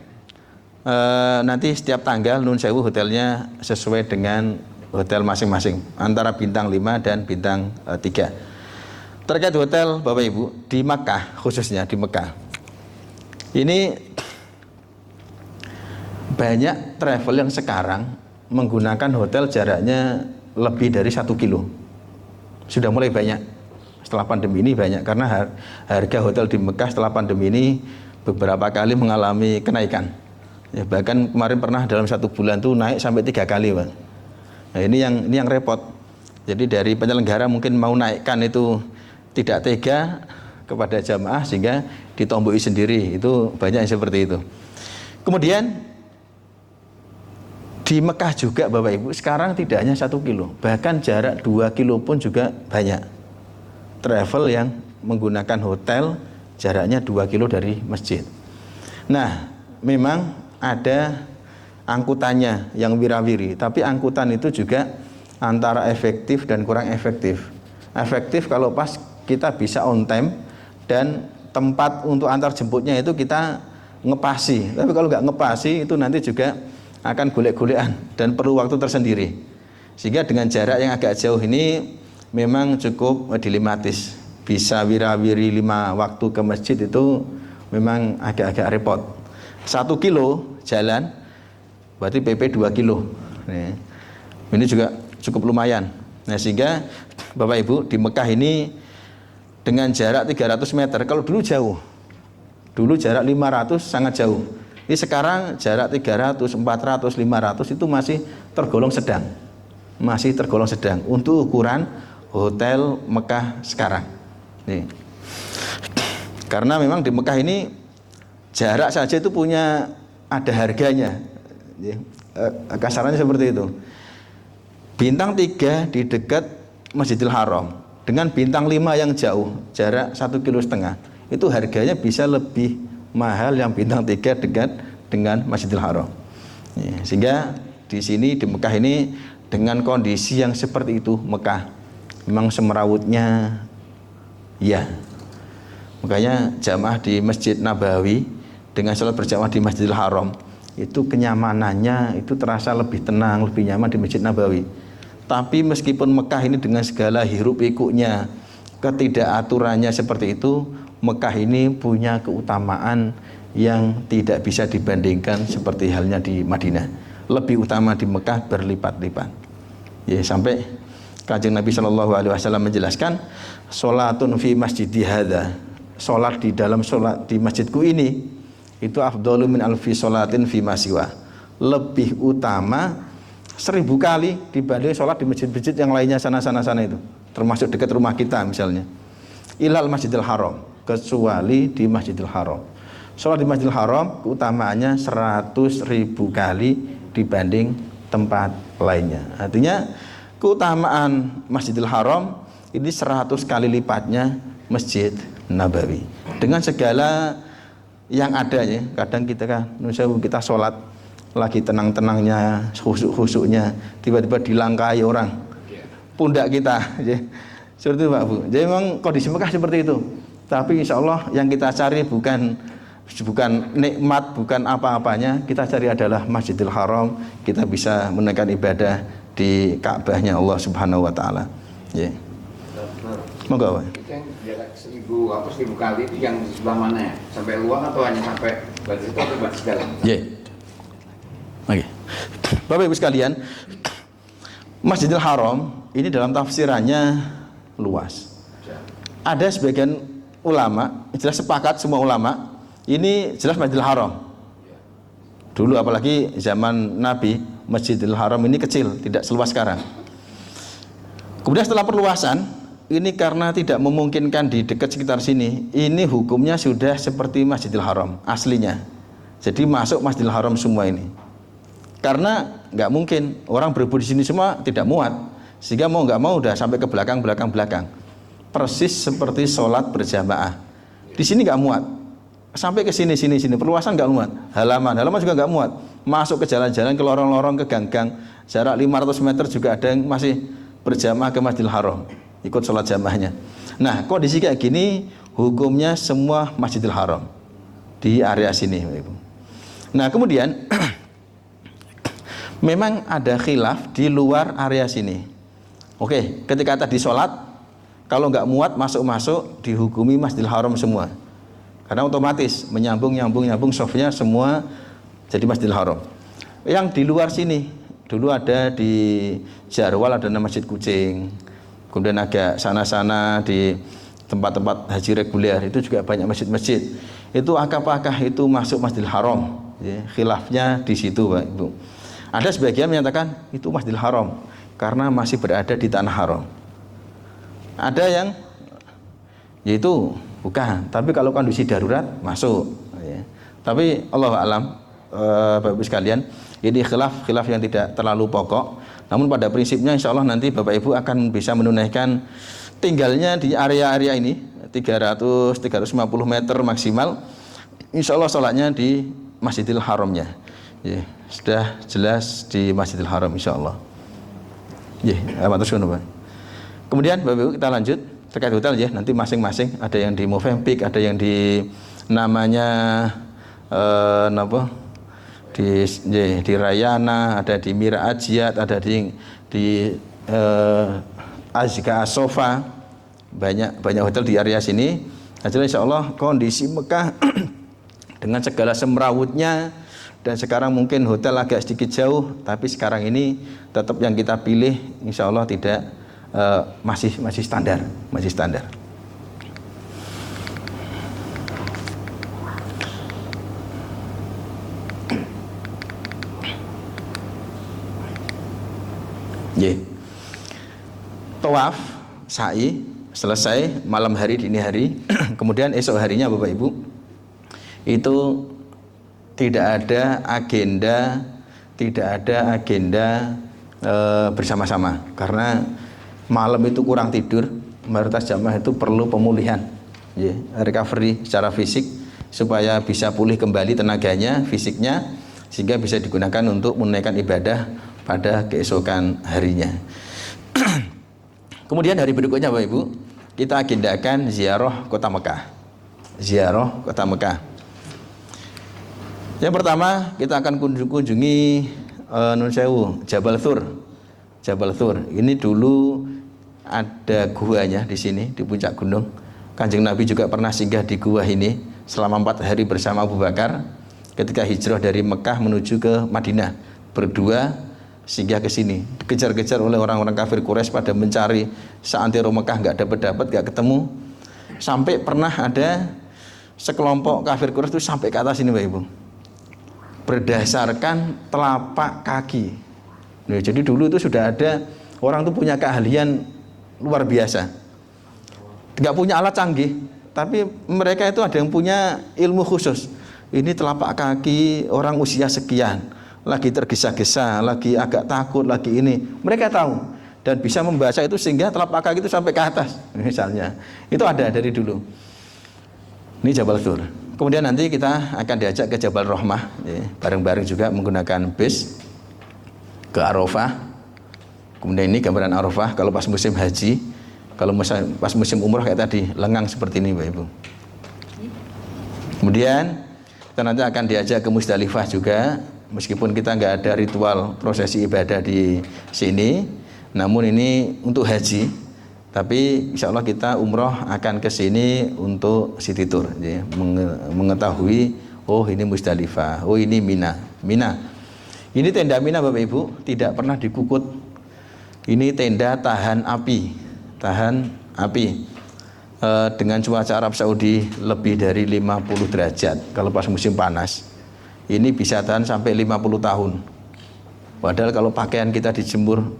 nanti setiap tanggal Nun Sewu hotelnya sesuai dengan hotel masing-masing antara bintang 5 dan bintang 3. Terkait hotel Bapak Ibu di Makkah, khususnya di Mekah, ini banyak travel yang sekarang menggunakan hotel jaraknya lebih dari 1 kilo. Sudah mulai banyak setelah pandemi ini, banyak karena harga hotel di Mekah setelah pandemi ini beberapa kali mengalami kenaikan. Ya, bahkan kemarin pernah dalam 1 bulan tuh naik sampai 3 kali, Bang. Nah, ini yang repot. Jadi dari penyelenggara mungkin mau naikkan itu tidak tega kepada jamaah sehingga ditomboi sendiri, itu banyak yang seperti itu. Kemudian di Mekah juga Bapak Ibu sekarang tidak hanya 1 kilo, bahkan jarak 2 kilo pun juga banyak travel yang menggunakan hotel jaraknya 2 kilo dari masjid. Nah, memang ada angkutannya yang wirawiri, tapi angkutan itu juga antara efektif dan kurang efektif. Efektif kalau pas kita bisa on time dan tempat untuk antar jemputnya itu kita ngepasi. Tapi kalau nggak ngepasi itu nanti juga akan golek-golekan dan perlu waktu tersendiri. Sehingga dengan jarak yang agak jauh ini memang cukup dilematis. Bisa wirawiri 5 waktu ke masjid itu memang agak-agak repot. 1 kilo jalan berarti PP 2 kilo. Ini juga cukup lumayan. Nah, sehingga Bapak Ibu di Mekah ini dengan jarak 300 meter, kalau dulu jauh. Dulu jarak 500 sangat jauh. Ini sekarang jarak 300, 400, 500 itu masih tergolong sedang. Masih tergolong sedang untuk ukuran hotel Mekah sekarang. Nih. Karena memang di Mekah ini jarak saja itu punya ada harganya. Kasarannya seperti itu. Bintang 3 di dekat Masjidil Haram dengan bintang 5 yang jauh, jarak 1,5 kilo, itu harganya bisa lebih mahal yang bintang 3 dekat dengan Masjidil Haram. Sehingga di sini di Mekah ini dengan kondisi yang seperti itu, Mekah memang semerawutnya ya. Makanya jamaah di Masjid Nabawi dengan sholat berjamaah di Masjidil Haram itu kenyamanannya itu terasa lebih tenang, lebih nyaman di Masjid Nabawi. Tapi meskipun Mekah ini dengan segala hiruk pikuknya, ketidakaturannya seperti itu, Mekah ini punya keutamaan yang tidak bisa dibandingkan seperti halnya di Madinah. Lebih utama di Mekah berlipat-lipat. Ya, sampai Kanjeng Nabi SAW menjelaskan, sholatun fi masjidi hadza, sholat di dalam sholat di masjidku ini itu afdalu min alfi sholatin fi masiwa, lebih utama 1000 kali dibanding sholat di masjid-masjid yang lainnya sana itu, termasuk dekat rumah kita misalnya. Ilal Masjidil Haram, kecuali di Masjidil Haram. Sholat di Masjidil Haram keutamaannya 100.000 kali dibanding tempat lainnya. Artinya keutamaan Masjidil Haram ini 100 kali lipatnya Masjid Nabawi. Dengan segala yang ada ya, kadang kita sholat lagi tenang-tenangnya, khusuk-khusuknya, tiba-tiba dilangkai orang pundak kita ya. Seperti itu Pak Bu. Jadi memang kondisi Mekah seperti itu. Tapi insya Allah yang kita cari bukan nikmat, bukan apa-apanya, kita cari adalah Masjidil Haram, kita bisa menunaikan ibadah di Ka'bahnya Allah Subhanahu wa taala. Ya. Monggo, Pak. Itu yang jarak 1000 kali itu yang di sebelah mana ya? Sampai luar atau hanya sampai batas itu atau batas dalam? Ya. Oke. Bapak Ibu sekalian, Masjidil Haram ini dalam tafsirannya luas. Ada sebagian ulama, jelas sepakat semua ulama, ini jelas Masjidil Haram. Dulu apalagi zaman Nabi, Masjidil Haram ini kecil, tidak seluas sekarang. Kemudian setelah perluasan, ini karena tidak memungkinkan di dekat sekitar sini, ini hukumnya sudah seperti Masjidil Haram aslinya. Jadi masuk Masjidil Haram semua ini. Karena nggak mungkin orang berebut di sini semua tidak muat, sehingga mau nggak mau udah sampai ke belakang. Persis seperti sholat berjamaah. Di sini nggak muat, sampai ke sini perluasan nggak muat, halaman juga nggak muat. Masuk ke jalan-jalan, ke lorong-lorong, ke gang-gang, jarak 500 meter juga ada yang masih berjamaah ke Masjidil Haram, ikut sholat jamaahnya. Nah, kondisi kayak gini, hukumnya semua Masjidil Haram di area sini. Nah, kemudian memang ada khilaf di luar area sini. Oke, ketika tadi sholat, kalau nggak muat masuk dihukumi Masjidil Haram semua. Karena otomatis menyambung softnya semua jadi Masjidil Haram. Yang di luar sini, dulu ada di Jarwal ada Masjid Kucing. Kemudian agak sana-sana di tempat-tempat haji reguler itu juga banyak masjid-masjid. Itu apakah itu masuk Masjidil Haram? Ya, khilafnya di situ, Pak Ibu. Ada sebagian menyatakan itu Masjidil Haram karena masih berada di tanah haram. Ada yang yaitu Bukan, tapi kalau kondisi darurat masuk. Ya. Tapi Allah alam, Bapak Ibu sekalian, ini khilaf yang tidak terlalu pokok. Namun pada prinsipnya insya Allah nanti Bapak Ibu akan bisa menunaikan tinggalnya di area-area ini 300-350 meter maksimal. Insya Allah sholatnya di Masjidil Haramnya. Ya, sudah jelas di Masjidil Haram insya Allah. Ya, Pak. Kemudian Bapak Ibu kita lanjut terkait hotel ya, nanti masing-masing ada yang di Movenpick, ada yang di namanya di Rayana, ada di Mira Ajiat, ada di Azka Sofa, banyak hotel di area sini. Jadi insya Allah kondisi Mekah dengan segala semrawutnya, dan sekarang mungkin hotel agak sedikit jauh, tapi sekarang ini tetap yang kita pilih insya Allah tidak masih standar. Tawaf, sa'i selesai malam hari dini hari. Kemudian esok harinya Bapak Ibu itu tidak ada agenda bersama-sama, karena malam itu kurang tidur, mayoritas jamaah itu perlu pemulihan, recovery secara fisik supaya bisa pulih kembali tenaganya, fisiknya, sehingga bisa digunakan untuk menunaikan ibadah pada keesokan harinya. Kemudian hari berikutnya Bapak Ibu, kita agendakan ziarah kota Mekah. Yang pertama kita akan kunjungi Nun Sewu, Jabal Thur. Ini dulu ada guanya di sini di puncak gunung. Kanjeng Nabi juga pernah singgah di gua ini selama 4 hari bersama Abu Bakar ketika hijrah dari Mekah menuju ke Madinah. Berdua singgah ke sini, dikejar-kejar oleh orang-orang kafir Quraisy pada mencari seantero Mekah, nggak dapat, ketemu. Sampai pernah ada sekelompok kafir Quraisy itu sampai ke atas ini Bapak Ibu, berdasarkan telapak kaki. Nah, jadi dulu itu sudah ada orang itu punya keahlian luar biasa, nggak punya alat canggih, tapi mereka itu ada yang punya ilmu khusus. Ini telapak kaki orang usia sekian, lagi tergesa-gesa, lagi agak takut, lagi ini, mereka tahu dan bisa membaca itu sehingga telapak kaki itu sampai ke atas misalnya. Itu ada dari dulu. Ini Jabal Thur. Kemudian nanti kita akan diajak ke Jabal Rahmah, bareng-bareng juga menggunakan bis ke Arafah. Kemudian ini gambaran Arafah kalau pas musim haji, kalau pas musim umroh kayak tadi, lengang seperti ini Bapak Ibu. Kemudian kita nanti akan diajak ke Musdalifah juga, meskipun kita nggak ada ritual prosesi ibadah di sini, namun ini untuk haji. Tapi insya Allah kita umroh akan ke sini untuk city tour, ya, mengetahui oh ini Musdalifah, oh ini Mina. Ini tenda Mina Bapak Ibu tidak pernah dikukut. Ini tenda tahan api. Dengan cuaca Arab Saudi lebih dari 50 derajat kalau pas musim panas. Ini bisa tahan sampai 50 tahun. Padahal kalau pakaian kita dijemur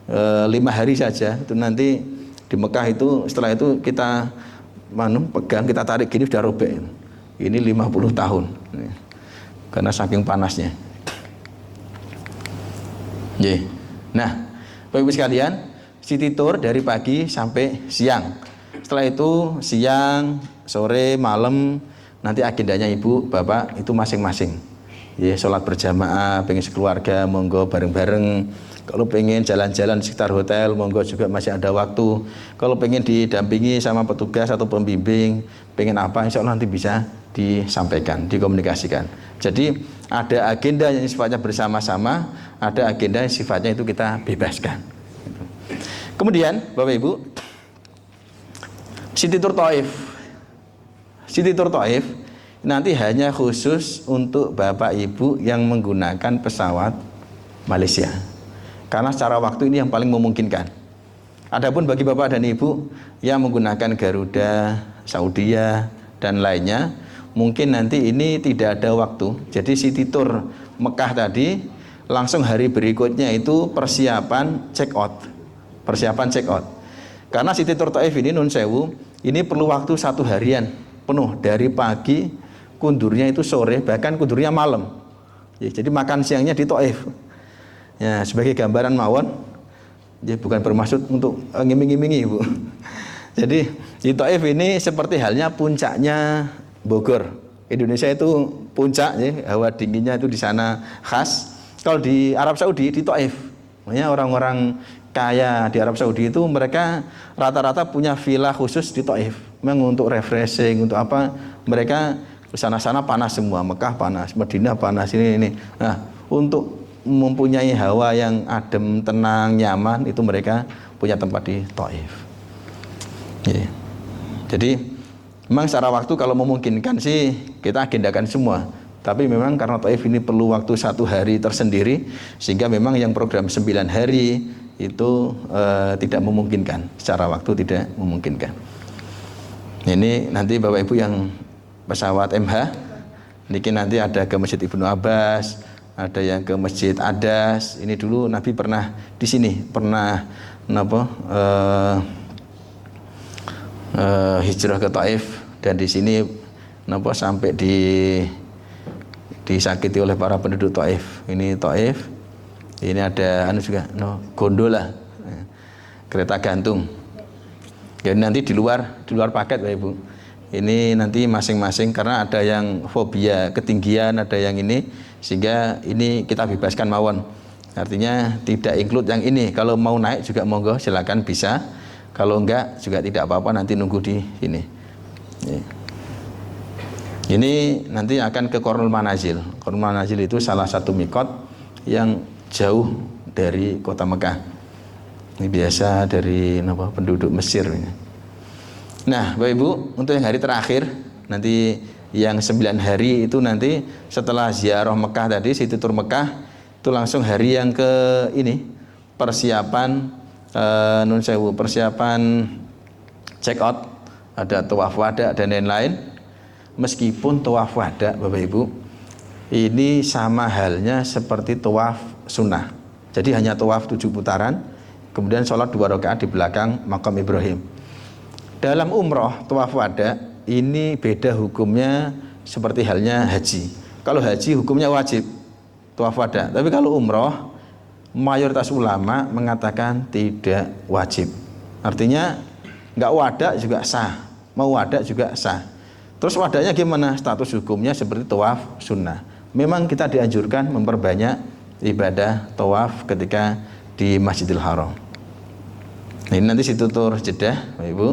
5 hari saja, itu nanti di Mekah itu setelah itu kita pegang, kita tarik gini sudah robek. Ini 50 tahun karena saking panasnya. Nah, Bapak Ibu sekalian, city tour dari pagi sampai siang. Setelah itu siang, sore, malam, nanti agendanya Ibu, Bapak itu masing-masing. Ya, sholat berjamaah, pengen sekeluarga, monggo bareng-bareng. Kalau pengen jalan-jalan di sekitar hotel, monggo juga masih ada waktu. Kalau pengen didampingi sama petugas atau pembimbing, pengen apa, insya Allah nanti bisa disampaikan, dikomunikasikan. Jadi ada agenda yang sifatnya bersama-sama, ada agenda yang sifatnya itu kita bebaskan. Kemudian Bapak Ibu, City Tour Taif nanti hanya khusus untuk Bapak Ibu yang menggunakan pesawat Malaysia, karena secara waktu ini yang paling memungkinkan. Adapun bagi Bapak dan Ibu yang menggunakan Garuda, Saudia dan lainnya, mungkin nanti ini tidak ada waktu. Jadi City Tour Mekah tadi langsung hari berikutnya itu persiapan check out. Karena City Tour Taif ini nun sewu, ini perlu waktu 1 harian penuh dari pagi, kundurnya itu sore, bahkan kundurnya malam. Ya, jadi makan siangnya di Taif. Ya, sebagai gambaran mawon, ya bukan bermaksud untuk ngiming-ngimingi, Bu. Jadi di Taif ini seperti halnya puncaknya Bogor. Indonesia itu puncak, ya, hawa dinginnya itu di sana khas. Kalau di Arab Saudi di Taif, makanya orang-orang kaya di Arab Saudi itu mereka rata-rata punya villa khusus di Taif. Memang untuk refreshing, untuk apa? Mereka di sana-sana panas semua, Mekah panas, Madinah panas, ini. Nah, untuk mempunyai hawa yang adem, tenang, nyaman, itu mereka punya tempat di Taif. Ya. Jadi memang secara waktu kalau memungkinkan sih kita agendakan semua. Tapi memang karena Taif ini perlu waktu 1 hari tersendiri, sehingga memang yang program 9 hari itu tidak memungkinkan, secara waktu tidak memungkinkan. Ini nanti Bapak Ibu yang pesawat MH, niki nanti ada ke Masjid Ibnu Abbas, ada yang ke Masjid Adas. Ini dulu Nabi pernah di sini, pernah hijrah ke Taif, dan di sini sampai disakiti oleh para penduduk Taif. Ini Taif. Ini ada juga gondola, kereta gantung. Jadi nanti di luar paket, Bapak Ibu. Ini nanti masing-masing, karena ada yang fobia ketinggian, ada yang ini, sehingga ini kita bebaskan mawon. Artinya tidak include yang ini. Kalau mau naik juga monggo, silakan bisa. Kalau enggak juga tidak apa-apa, nanti nunggu di sini. Ini nanti akan ke Qornul Manazil. Qornul Manazil itu salah satu mikot yang jauh dari kota Mekah. Ini biasa dari penduduk Mesir. Nah, Bapak Ibu, untuk yang hari terakhir, nanti yang 9 hari itu nanti setelah ziarah Mekah tadi, City Tour Mekah, itu langsung hari yang ke ini, persiapan persiapan check out, ada tawaf wada dan lain-lain. Meskipun tawaf wada, Bapak Ibu, ini sama halnya seperti tawaf sunnah. Jadi hanya tawaf 7 putaran, kemudian sholat 2 rakaat di belakang makam Ibrahim. Dalam umroh tawaf wada ini beda hukumnya seperti halnya haji. Kalau haji hukumnya wajib tawaf wada, tapi kalau umroh mayoritas ulama mengatakan tidak wajib. Artinya nggak wada juga sah, mau wada juga sah. Terus wadanya gimana? Status hukumnya seperti tawaf sunnah. Memang kita dianjurkan memperbanyak ibadah tawaf ketika di Masjidil Haram. Nah, ini nanti City Tour Jeddah, Bapak Ibu.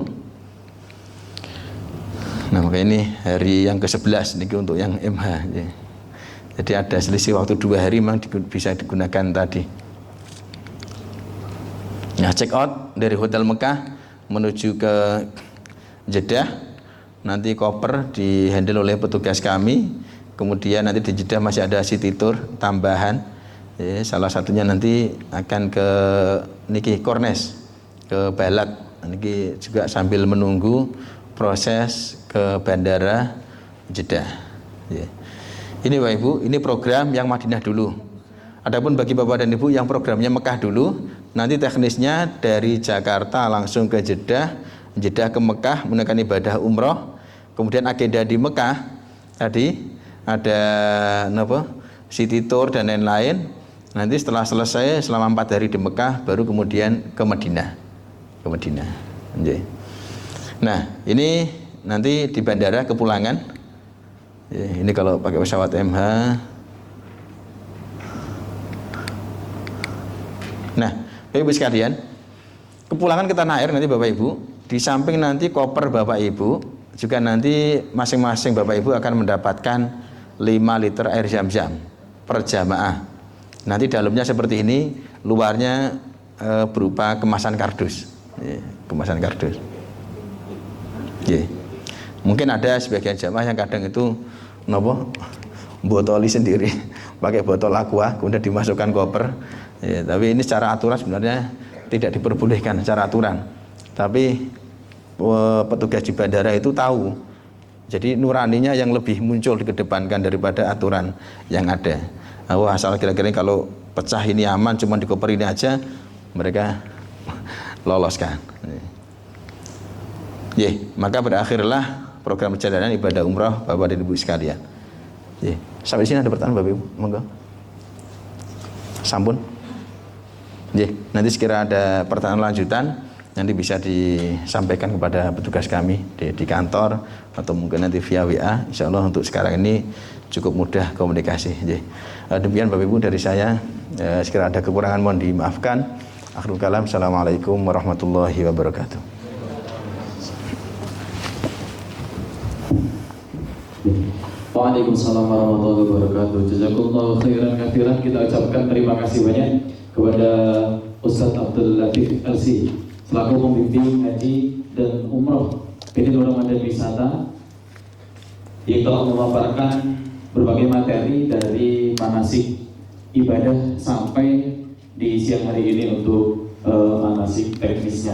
Nah, maka ini hari yang ke-11 ini untuk yang MH. Jadi ada selisih waktu 2 hari memang bisa digunakan tadi. Nah, check out dari Hotel Mekah menuju ke Jeddah. Nanti koper dihandle oleh petugas kami. Kemudian nanti di Jeddah masih ada City Tour tambahan. Salah satunya nanti akan ke niki Kornes, ke Balat. Niki juga sambil menunggu proses ke bandara Jeddah. Ini Bapak Ibu, ini program yang Madinah dulu. Adapun bagi Bapak dan Ibu yang programnya Mekah dulu, nanti teknisnya dari Jakarta langsung ke Jeddah, Jeddah ke Mekah menggunakan ibadah umroh. Kemudian agenda di Mekah tadi ada City Tour dan lain-lain. Nanti setelah selesai selama 4 hari di Mekah, baru kemudian ke Madinah. Nah, ini nanti di bandara kepulangan. Ini kalau pakai pesawat MH. Nah, Bapak Ibu sekalian, kepulangan ke tanah air nanti Bapak Ibu, di samping nanti koper Bapak Ibu, juga nanti masing-masing Bapak Ibu akan mendapatkan 5 liter air zam-zam per jamaah. Nanti dalamnya seperti ini, luarnya berupa kemasan kardus. Kemasan kardus. Mungkin ada sebagian jamaah yang kadang itu botoli sendiri, pakai botol aqua, kemudian dimasukkan koper. Tapi ini secara aturan sebenarnya tidak diperbolehkan secara aturan. Tapi petugas di bandara itu tahu. Jadi nuraninya yang lebih muncul dikedepankan daripada aturan yang ada. Asal kira-kira kalau pecah ini aman, cuma di koper ini aja, mereka loloskan. maka berakhirlah program perjalanan ibadah umrah Bapak dan Ibu sekalian. Sampai sini ada pertanyaan Bapak Ibu? Monggo. Sampun. Nanti sekira ada pertanyaan lanjutan nanti bisa disampaikan kepada petugas kami di kantor atau mungkin nanti via WA. Insya Allah untuk sekarang ini cukup mudah komunikasi. Demikian Bapak Ibu dari saya. Sekira ada kekurangan mohon dimaafkan. Akhirul kalam. Assalamualaikum warahmatullahi wabarakatuh. Waalaikumsalam warahmatullahi wabarakatuh. Jazakumullahu khairan katsiran. Kita ucapkan terima kasih banyak kepada Ustadz Abdul Latif LC selaku pembimbing haji dan umroh PT Nur Ramadan Wisata yang telah memaparkan berbagai materi dari manasik ibadah sampai di siang hari ini untuk manasik teknisnya.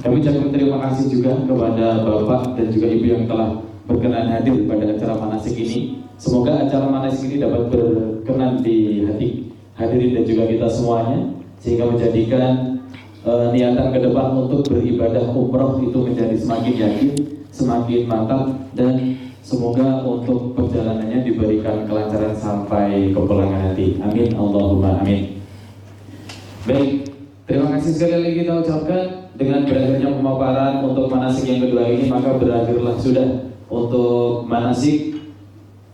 Kami ucapkan terima kasih juga kepada Bapak dan juga Ibu yang telah berkenan hadir pada acara manasik ini. Semoga acara manasik ini dapat berkenan di hati hadirin dan juga kita semuanya, sehingga menjadikan niatan ke depan untuk beribadah umroh itu menjadi semakin yakin, semakin mantap, dan semoga untuk perjalanannya diberikan kelancaran sampai ke pulangan hati. Amin, Allahumma amin. Baik, terima kasih sekali lagi kita ucapkan. Dengan berakhirnya pemaparan untuk manasik yang kedua ini, maka berakhirlah sudah untuk manasik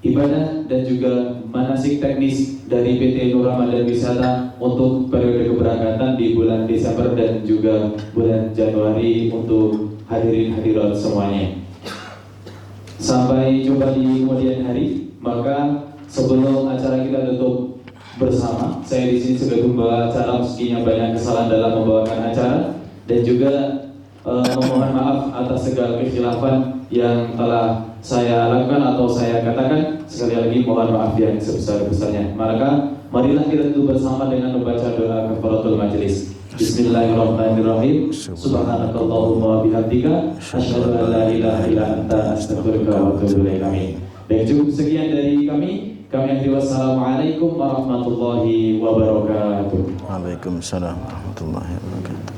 ibadah dan juga manasik teknis dari PT Nur Ramadan Wisata untuk periode keberangkatan di bulan Desember dan juga bulan Januari untuk hadirin hadirat semuanya. Sampai jumpa di kemudian hari. Maka sebelum acara kita tutup bersama, saya di sini sebagai pembawa acara meskinya banyak kesalahan dalam membawakan acara dan juga memohon maaf atas segala kekhilafan yang telah saya lakukan atau saya katakan. Sekali lagi mohon maaf yang sebesar-besarnya. Maka marilah kita tutup bersama dengan membaca doa kafaratul majelis. Bismillahirrahmanirrahim. Subhanakallahumma wa bihamdika asyhadu an la ilaha illa anta astaghfiruka wa atubu ilaik. Amin. Dan cukup sekian dari kami. Wassalamualaikum warahmatullahi wabarakatuh. Waalaikumsalam warahmatullahi wabarakatuh.